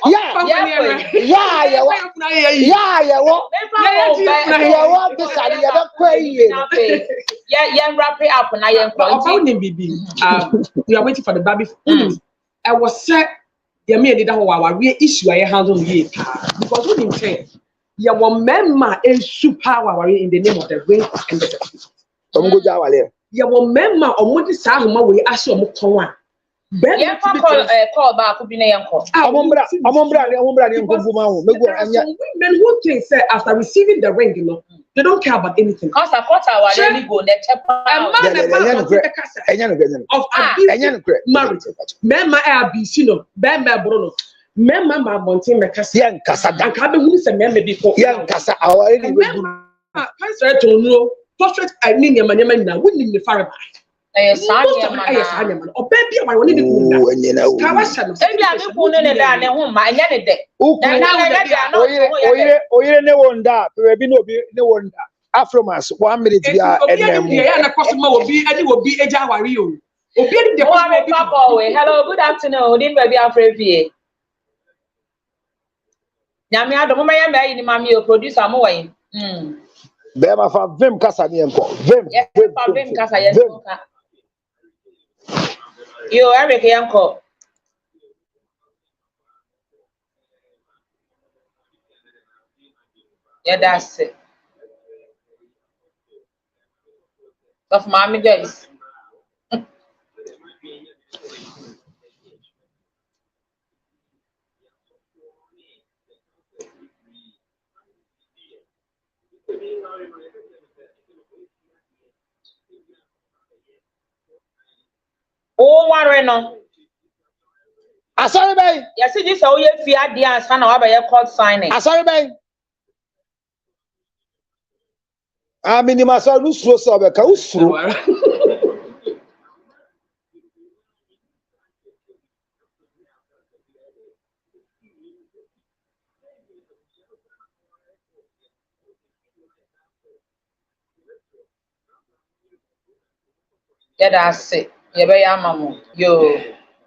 Speaker 2: besade ye be kwaye
Speaker 3: ya wrap it up na ye nko
Speaker 1: bibi we are waiting for the baby I was set ye me did that our issue I handle ye because we didn't say ya wamema power in the name of the ring and the certificate. Ya wamema omudi sa ahoma we ahye omoton a.
Speaker 3: Ya call back could be na yanko.
Speaker 2: Omombra ne nkobu ma ho megu anya.
Speaker 1: Women who think say after receiving the ring, you know, they don't care about anything.
Speaker 3: Cause I thought I was really go net
Speaker 1: of marriage. Mema abisi no, bema brono. Mema ma bontin me kasa
Speaker 2: yan kasa dan
Speaker 1: ka be hunu se mema bi ko
Speaker 2: yan kasa awari ni
Speaker 1: be pastor to no portrait ani nyama na woni ni fare ba sanya man oba bi a woni ni ku na ka wa sha no
Speaker 3: e bi a be ku ne da ne ho ma anya ne de
Speaker 2: oyire ne wonda be bi no bi ne wonda Afromas 1 minute bia
Speaker 1: enemu ya na kwasoma obi eja awari o obi edi de
Speaker 3: hello good afternoon din baby afrevie Nyame adom ma ya me ni mami o producer mo wai.
Speaker 2: Bema fa vim kasa ni enko. Vim.
Speaker 3: Yes, for vim kasa yes. Yo, Eric yanko. Yeah, that's it. Of Mommy Joyce. Oh, one no.
Speaker 2: Asori bay.
Speaker 3: Yes, this how you fear dance and how about court signing.
Speaker 2: Asori bay. Minima so lu suro so be ka usuro.
Speaker 3: Yeah, that's it. Yeah, be ya mamu.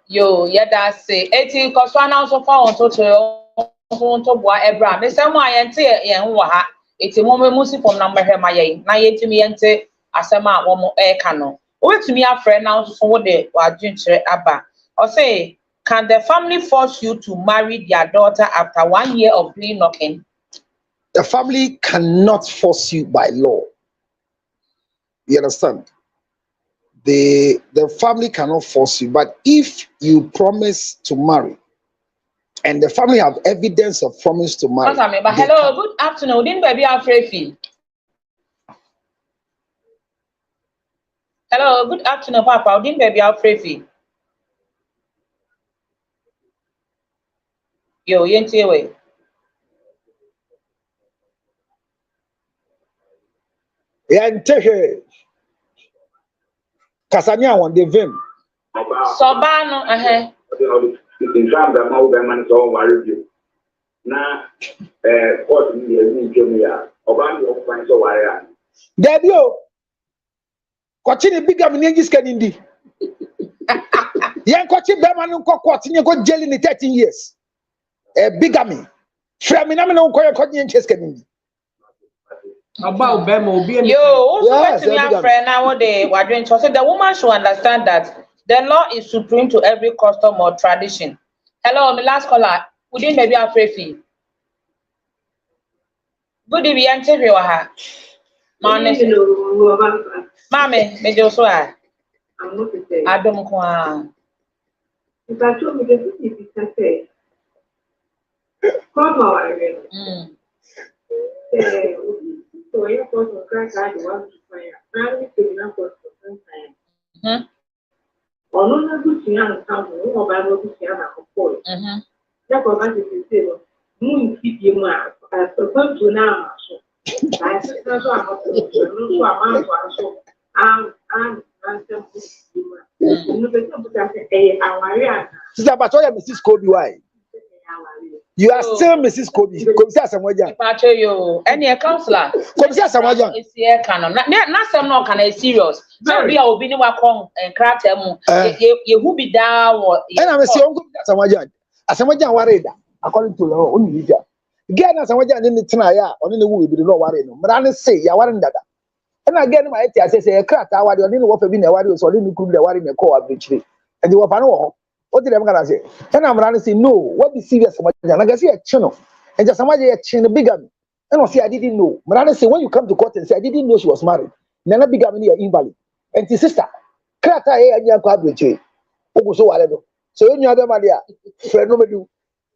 Speaker 3: Yo, yeah, that's it. Eti cause one also found to boa ebra. Me say mo ayente ye nwa ha. Eti mo me musi from number he ma ye. Na ye timi yente asema wo mo e ka no. O timi afre na so wo de wa dwunkire aba. O say, can the family force you to marry their daughter after 1 year of doing knocking?
Speaker 2: The family cannot force you by law. You understand? The family cannot force you, but if you promise to marry and the family have evidence of promise to marry.
Speaker 3: Hello, good afternoon. Didn't baby afraid? Hello, good afternoon, Papa. Didn't baby afraid? Yo, yente way.
Speaker 2: Yente Kasanya won the vim.
Speaker 3: Sobano,
Speaker 4: in fact, the mouth man is all worried you. Now, court me, Jumia, Obama, you find so wire.
Speaker 2: Debio, Cochini bigam Ninjas Canindi. Yan Cochi Beman court in your jail in 13 years. A bigamy. Framinamino Coyocotin Chescanindi.
Speaker 1: About Bemo being
Speaker 3: yes, me a friend nowadays. We're doing so. The woman should understand that the law is supreme to every custom or tradition. Hello, my last caller. Wouldn't maybe afraid fee. Good evening, Auntie Rioha. Mammy, me just I don't know.
Speaker 5: If I told me that if you can say, come on, so your person crack out the one to fire. Family to not for some time. Or no good to young town, or by what you can afford. Therefore, I can say, moon keep you mark as opposed to now. I said, that's what I'm so I'm
Speaker 2: Sister Batoya, Mrs. Kobe, why? You are still Mrs. Kobe. Come see Samoja.
Speaker 3: Pacho, any counselor.
Speaker 2: Come see Samoja.
Speaker 3: It's here canon. Not some no can a serious. So be our bini wakong and crack them. You who be down or.
Speaker 2: And I'm saying, Samoja. Samoja worried according to law. Only leader. Again, Samoja in the Tanaya, on the woo, be no worry. But I say, you weren't that. And again, my I say, a crack, I didn't want to be a warrior, so didn't could the warrior in a co-op. And you were Pano. What did I'm gonna say? And I'm gonna say, no, what is serious? And I can see a channel. And just somebody a chin bigamy. And I say, I didn't know. But I say, when you come to court and say, I didn't know she was married. Nana bigamy are invalid. And his sister, Krata, and your quadrant. So, whatever. So, you have Maria, friend, nobody.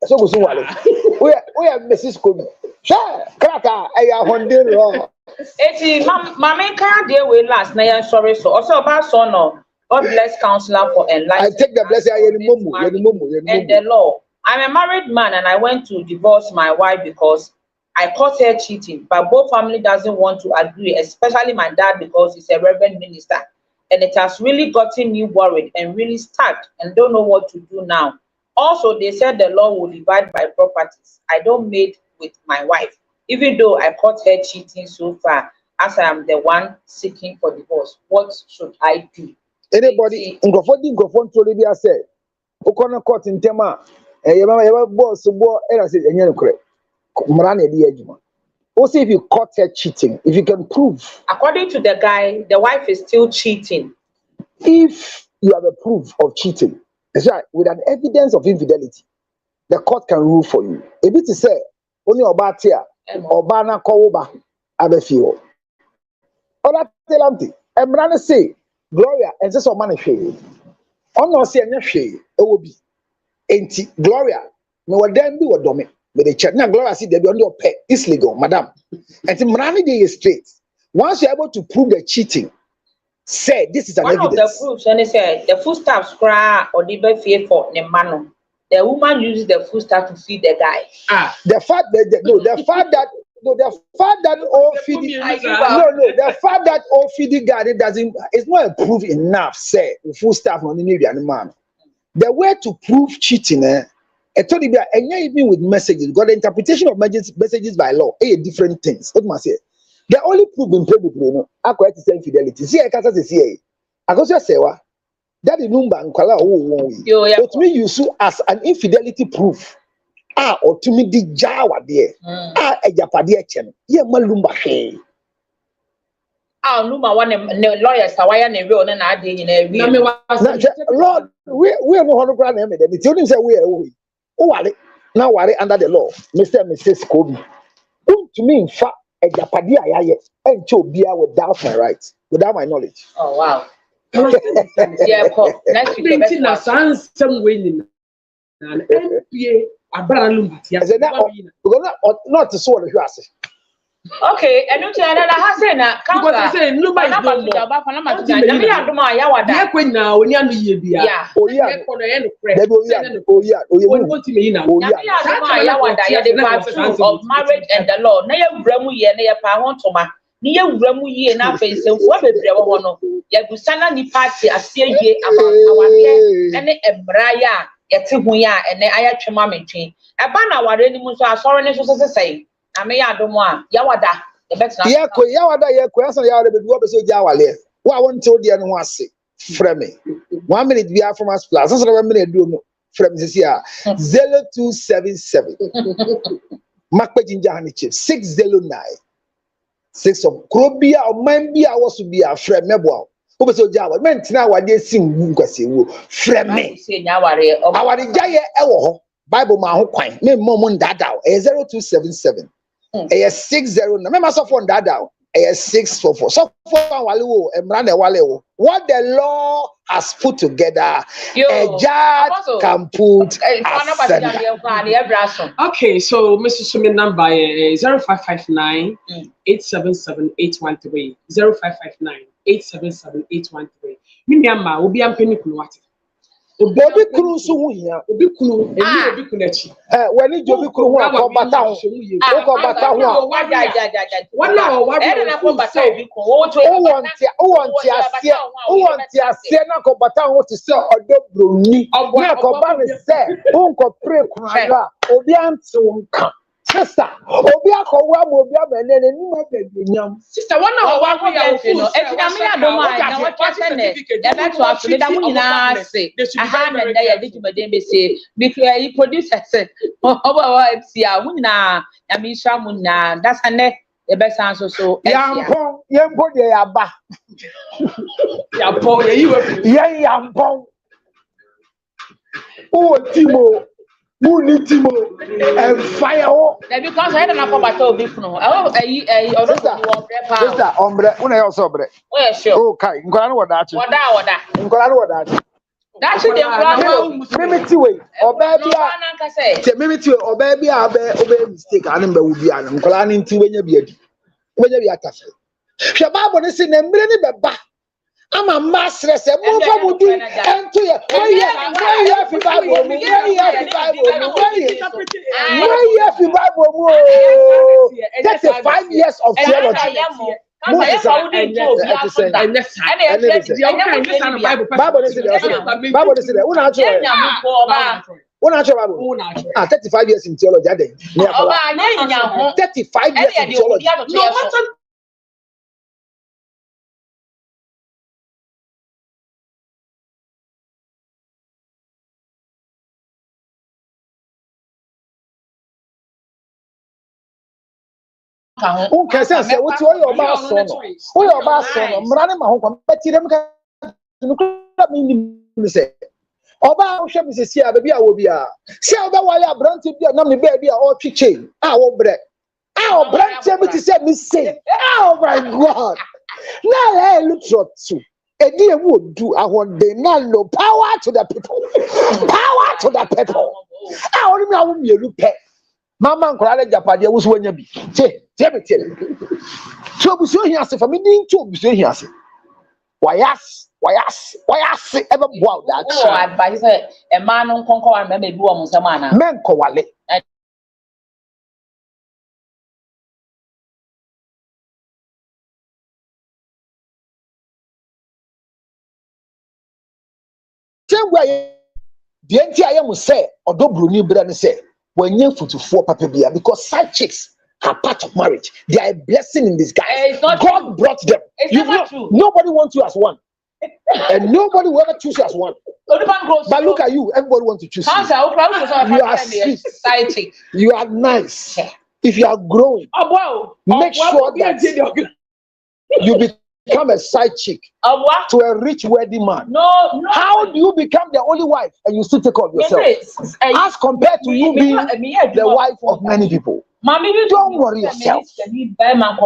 Speaker 2: So, we are Mrs. Kobe. Sure, Krata, I am on the
Speaker 3: Eti, Mamma can't deal with last night. Sorry, so also about son no. God bless counselor for enlightenment.
Speaker 2: I take the blessing
Speaker 3: and the law. I'm a married man and I went to divorce my wife because I caught her cheating. But both family doesn't want to agree, especially my dad because he's a reverend minister. And it has really gotten me worried and really stuck and don't know what to do now. Also, they said the law will divide by properties. I don't mate with my wife, even though I caught her cheating so far, as I am the one seeking for divorce. What should I do?
Speaker 2: Anybody, Ngofo Ntole bi ase, Okona court in Tema, your boss, and I said, and you're correct. Mrana di adwuma. Also, if you caught her cheating, if you can prove,
Speaker 3: According to the guy, the wife is still cheating.
Speaker 2: if you have a proof of cheating, that's right, with an evidence of infidelity, the court can rule for you. A bit to say, only about here, or Bana Koba, Abefio. All that telanti, and Mrana say, Gloria, and just so money shade. On no say any shade, it will be. Ain't Gloria, no one then be what domain. But the check now, Gloria see they be on your pay. It's legal, madam. And the Mrana day is straight. Once you're able to prove the cheating, say this is an
Speaker 3: One
Speaker 2: evidence.
Speaker 3: of the proofs, and they said the foodstuffs cry or the fear for the man. The woman uses the foodstuff to feed the guy.
Speaker 2: The fact that the fact that OFD the fact that OFD guy doesn't, it's not a proof enough. Say full staff on the man. The way to prove cheating, I told you, and even with messages, got the interpretation of messages by law, different things. What must say? The only proof in play with me, I quite say infidelity. See, I can't say, I go say what that the number and color to me use as an infidelity proof. Or to me the Jawa there. A Japadi chen. Ye malumba he.
Speaker 3: Numa one the lawyers are why and real and I did in every
Speaker 2: Lord, we are no hundred grand. The children say we are oh, now worry under the law, Mr. and Mrs. Kobe. To me, in fact, a Japadi and Chobia without my rights, without my knowledge.
Speaker 3: Oh wow. Yeah, next week
Speaker 1: some winning. And NBA,
Speaker 2: I said, not to sort of grass.
Speaker 3: okay, and don't you know how say na
Speaker 1: because they say nobody no more. Yeah, when now when you be
Speaker 3: yeah.
Speaker 2: Oh yeah.
Speaker 3: Of marriage and the law. Na ye wura mu ye na ye pa ho ntoma. Ni ye wura mu ye na fe semfo bebre wo no. Ye busana ni party asie ye about aware ene emra ya ye te hu ya ene ayatwema metwe. Eba na aware ni mu so asore ne so sesesai. Na me ya domo a yawada e betra
Speaker 2: ye ko yawada ye ko asan yawada be duo be so ja wale wa won te odi ene ho ase frɛ me 1 minute bi after mass plus asan 1 minute do no frɛ me sisi a 0277 makpa jinja hani chip 609 6 of krobia o man bia wo so bia frɛ me bo wo be so ja wale men tina awade sin wu nkwase wo frɛ me awade jaye e wo ho bible ma ho kwan me mom ndada 0277 609. Remember, so for that down. 644. So for what the law has put together, a judge can put
Speaker 1: okay, so Mr. Sumin number 0559 877 813 0559 877 813. Miniama will be ampeni kunwati.
Speaker 2: Obi kunu so hu hia
Speaker 1: obi kunu obi kunu achi
Speaker 2: when ni obi kunu hu akobata hu akobata hu
Speaker 3: wala o na akobata obi kunu
Speaker 2: o wonti asie na akobata hu ti se odo broni na akoba me se unko pray kunu ara obi anti wonka sister obi akowa mo obi amenene ni ma benyam
Speaker 3: sister one na wa ko ya no e na me adoma na wa twase ne e be to aso da mu nyina se aha na da ya digi maden be se because he producer say oba MC a mu nyina ya me sha mu nyina that's ne e be san so
Speaker 2: yampo de ya ba
Speaker 1: yampo ye yiwe
Speaker 2: yampo o timo Munitimo and fire.
Speaker 3: Because I don't know about Obi Kuno.
Speaker 2: Sister, ombre, una yo sobre.
Speaker 3: Oh, sure.
Speaker 2: Okay, Nkolano wa dachi.
Speaker 3: Wada.
Speaker 2: Nkolano wa dachi.
Speaker 3: Dachi de Nkolano.
Speaker 2: Mimiti we. Mimiti we. Obaby obe mistake. Anembe ubi ana. Nkolano inti wenye biedi. Wenye biatafe. Shababu nisi nembre ni beba. I'm a master. Say, move from within and to you. Where you have the Bible? Where you have the Bible? Where you have the Bible? 35 years of theology. Bible is there. Una Bible. 35 years in theology. 35 years in theology. Who can say what you are about son? Who are about son? Mrani Mahon, Betty them can say. Oba wo hwe misisi a baby a wo bia se oba wale abrante bia na me baby a o twetwe a wo bre a o brante bi ti se me say oh my god na look to edi e wo du ahode na no power to the people a oni mi awu mielu pe mama nkora le japade wo so wanya bi tie me so obuso hiase fa me din to obuso hiase wayas ever bow that
Speaker 3: oh advice a man on konko an me bi wo mo nsam ana
Speaker 2: men ko wale Tengwa the entire am say odobroni bra ne say wanye futufuo papa bia because side chicks are part of marriage. They are a blessing in disguise. God true. Brought them.
Speaker 3: It's not true.
Speaker 2: Nobody wants you as one. And nobody will ever choose you as one. But look at you, everybody wants to choose you. You are sweet. You are nice. If you are growing, make sure that you become a side chick to a rich wealthy man.
Speaker 3: No.
Speaker 2: How do you become the only wife and you still take care of yourself? As compared to you being the wife of many people. Mommy, don't worry yourself.
Speaker 3: Now,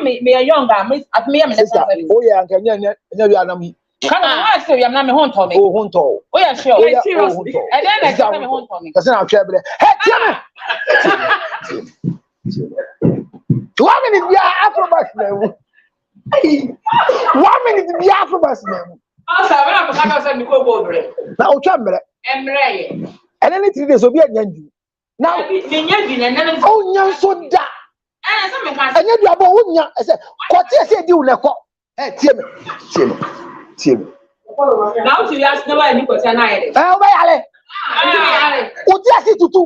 Speaker 3: me a young guy, at me,
Speaker 2: oh yeah, can you
Speaker 3: can I say I'm not me home Tommy?
Speaker 2: Oh, home to.
Speaker 3: Oh yeah, sure. Seriously. And then I come home Tommy.
Speaker 2: That's not fair. Hey, 1 minute, we are Afro-Bas now. 1 minute, we are Afro-Bas now. Now, Chamber. And then 3 days will be a young. Now, oh, young so da. And you are born. I said, what you do, Leco? Hey, Tim.
Speaker 3: Now, to ask no one, you got an idea.
Speaker 2: What you say to do?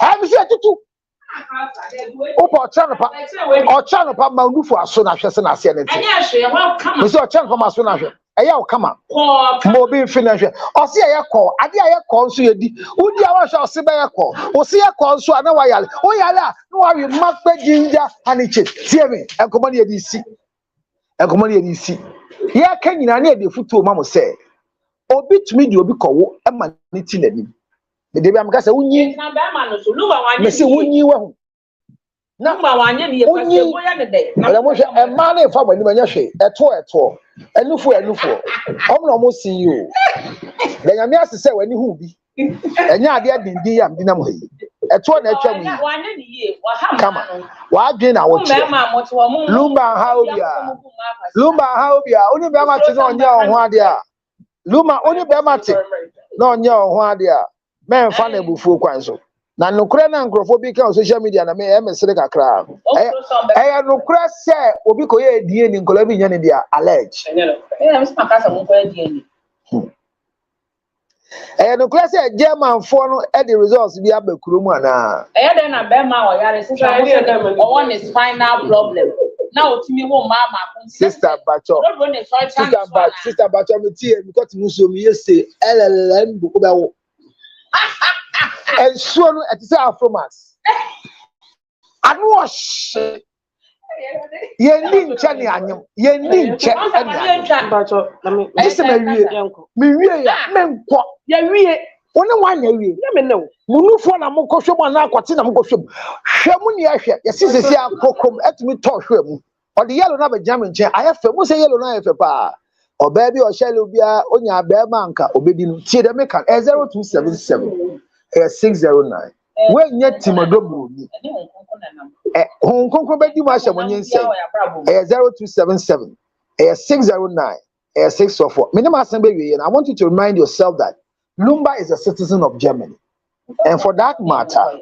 Speaker 2: I'm here to do. Or channel pa Manu for as soon as I said it. And yes, welcome. We saw a channel from as soon as I come up. More being financial. Or see a call. I did a call. So you did. Would you ever shall see by a call? Or see a call. So I know why. Oh, yeah, no, I will mark the ginger and it. See me. And come on here, DC. And come on here, DC. Yeah, can you need the foot to Mamma say? Or bit me, you'll be called a man. The day I'm going to win. Messi win you. Number one, you a man if I went when you say a tour, and look for. I'm almost see you. Then I'm to say when you be. And yeah, there didn't be dynamo. A tour that come on. Why didn't I watch Lumba how ya only Bamatis on your one dear. Luma only Bamatic. No, your one dear. Men fan a buffo quanso. Na no krena nkrofo on social media na me emesere kakra. No kra se obi ko ye die ni nkola bi nya ne dia allege. No kra se German for no e the results bi abakuro mu ana.
Speaker 3: Den na be ma o yare one is final problem. Now to me wo mama
Speaker 2: sister Bacho me tie because muso mi yese LLM bu ko be wo. And so no it is Afromax. I know shit. Ye ni nche ni anyam. Ye ni nche ani.
Speaker 1: Bacho,
Speaker 2: me wie ya menko.
Speaker 1: ya wie.
Speaker 2: One one ya wie.
Speaker 1: Ya me no.
Speaker 2: Munufo na mo kohwe mo na akwate na mo kohwe mu. Hwe mu ne ahwe. Ye sisisi akokom etumi to hwe mu. O de yellow na be jam nche. Ayefe mo se yellow na ayefe pa. O baby o shell obia onya be manka obedi no. Tie de meka 0277 609. When yet Timodobru, Hong Kong Betty Masha when you say 0277 609 644. Minimum assembly, and I want you to remind yourself that Lumba is a citizen of Germany, and for that matter,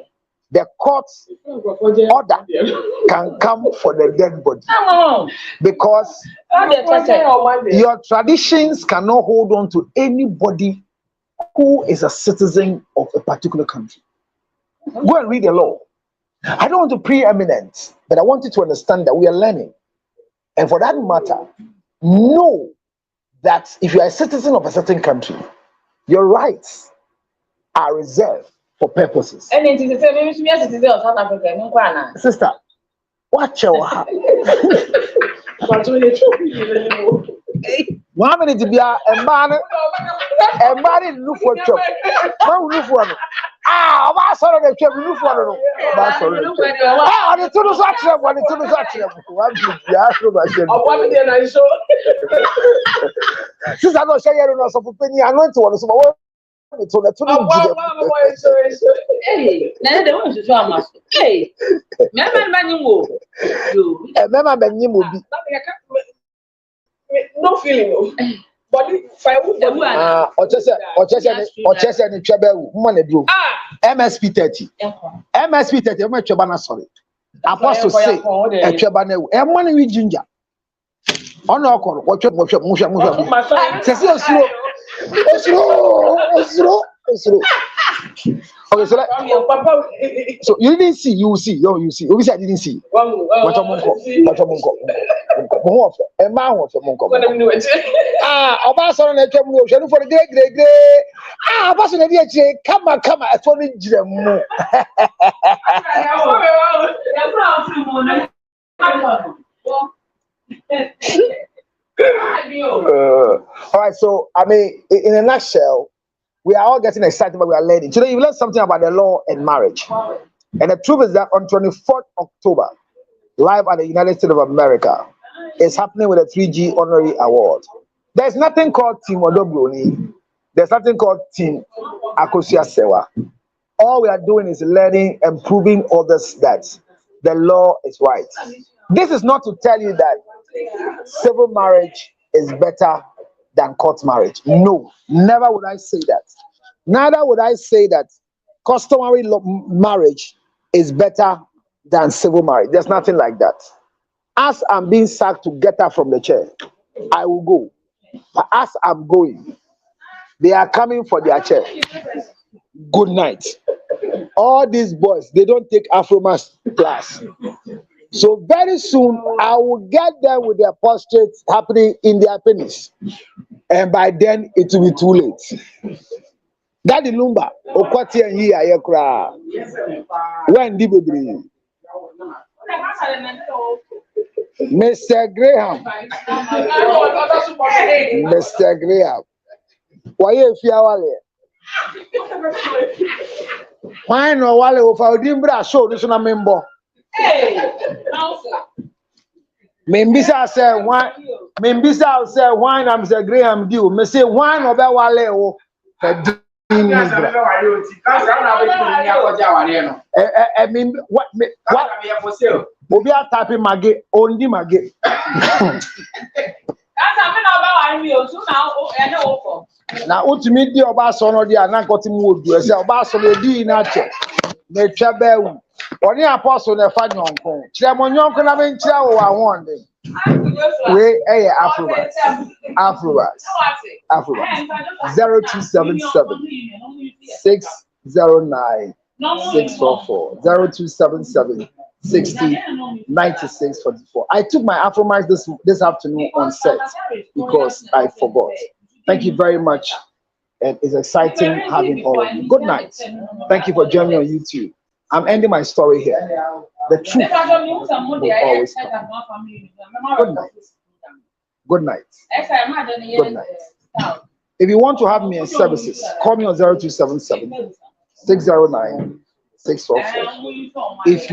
Speaker 2: the court's order can come for the dead body because your traditions cannot hold on to anybody who is a citizen of a particular country. Go and read the law. I don't want to preeminent, but I want you to understand that we are learning. And for that matter, know that if you are a citizen of a certain country, your rights are reserved for purposes.
Speaker 3: And it is the same as South Africa.
Speaker 2: Sister, watch your heart. 1 minute to be a man look for job. Look for ah, I saw the job. Look for the two is actually one. The two is actually one. Since I don't share your own so penny, I'm going to want to so
Speaker 3: hey, now they want to show us. Hey,
Speaker 1: no feeling. But if I would
Speaker 2: MSP 30. MSP 30, I'm not sorry. Apostle say, a Chabana, and money with ginger. On our call, watch up. Okay, so you didn't see, you see. You see, I didn't see. What a monko. Ah, Obasan and Chamu, for the great. Ah, Obasan and come, I told you. All right, so I mean, in a nutshell, we are all getting excited, but we are learning. Today, you learned something about the law and marriage. And the truth is that on 24th October, live at the United States of America, is happening with a 3G Honorary Award. There's nothing called Team Odobroni. There's nothing called Team Akosia Sewa. All we are doing is learning and proving others that the law is right. This is not to tell you that civil marriage is better than court marriage. No, never would I say that. Neither would I say that customary marriage is better than civil marriage. There's nothing like that. As I'm being sacked to get her from the chair, I will go. But as I'm going, they are coming for their chair. Good night. All these boys, they don't take Afromax class. So very soon, I will get them with their prostrates happening in their penis. And by then, it will be too late. Daddy Lumba, Okwati and here, Ayakra. When did we bring Mr. Graham? Mr. Graham. Why if you are why no wale of our dimbra show this on a member? Membisa say why? Membisa say why? I'm Mr. Graham do. Me say why no be wale o. I mean, what? Obi a typing magi, only magi. Now, ultimately, Obasan or the Anakoti would do. I say, Obasan, the D nature. The Chabel, or the apostle, the Fanion. Chamonyon can have been chow. I want them. We Afro 0277 609 644 0277 60 96 44. I took my Afro Max this afternoon on set because I forgot. Thank you very much, and it's exciting having all of you. Good night. Thank you for joining me on YouTube. I'm ending my story here. The truth will always come. Good night. Good night. Good night. If you want to have me in services, call me on 0277 609 644. If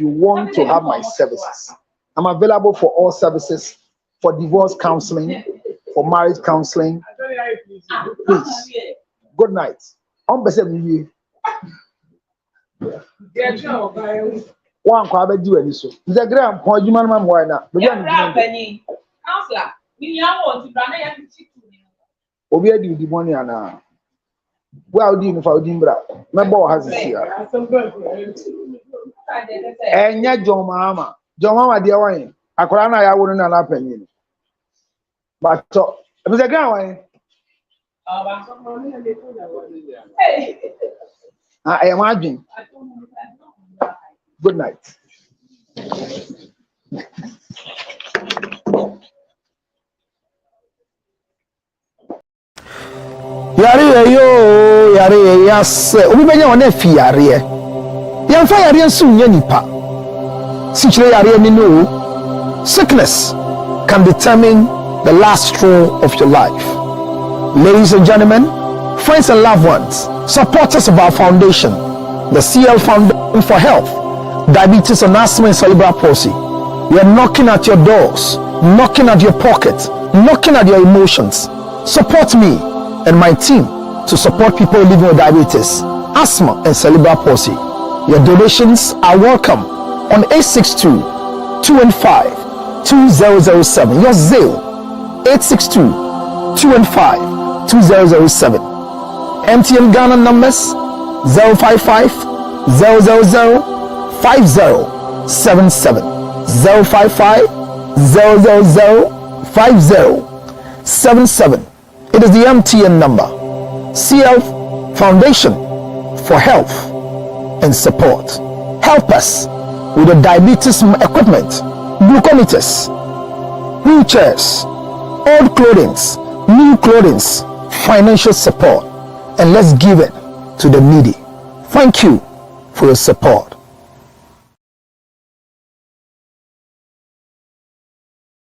Speaker 2: you want to have my services, I'm available for all services, for divorce counseling, for marriage counseling. Please. Good night. One crab do any so. The Graham point you man why not? Obi adi di money ana. Well do you for Dimbra. My boy has it here. Enya John Mama. John Mama dear wine. Akwara na ya wonu na na panyin. But Mr. Graham I imagine. Good night. Yari yo yare yes obi benya wona fi yare yamfa yare nso nya nipa sichire yare ni no sickness can determine the last straw of your life. Ladies and gentlemen, friends and loved ones, supporters of our foundation, the CL Foundation for Health, Diabetes and Asthma and Cerebral Palsy, we are knocking at your doors, knocking at your pocket, knocking at your emotions. Support me and my team to support people living with diabetes, asthma and cerebral palsy. Your donations are welcome on 862-215-2007. Your Zelle 862-215-2007. MTN Ghana numbers 055 000 5077 055 000 5077. It is the MTN number. CL Foundation for Health and Support. Help us with the diabetes equipment, glucometers, wheelchairs, old clothing, new clothing, financial support, and let's give it to the needy. Thank you for your support.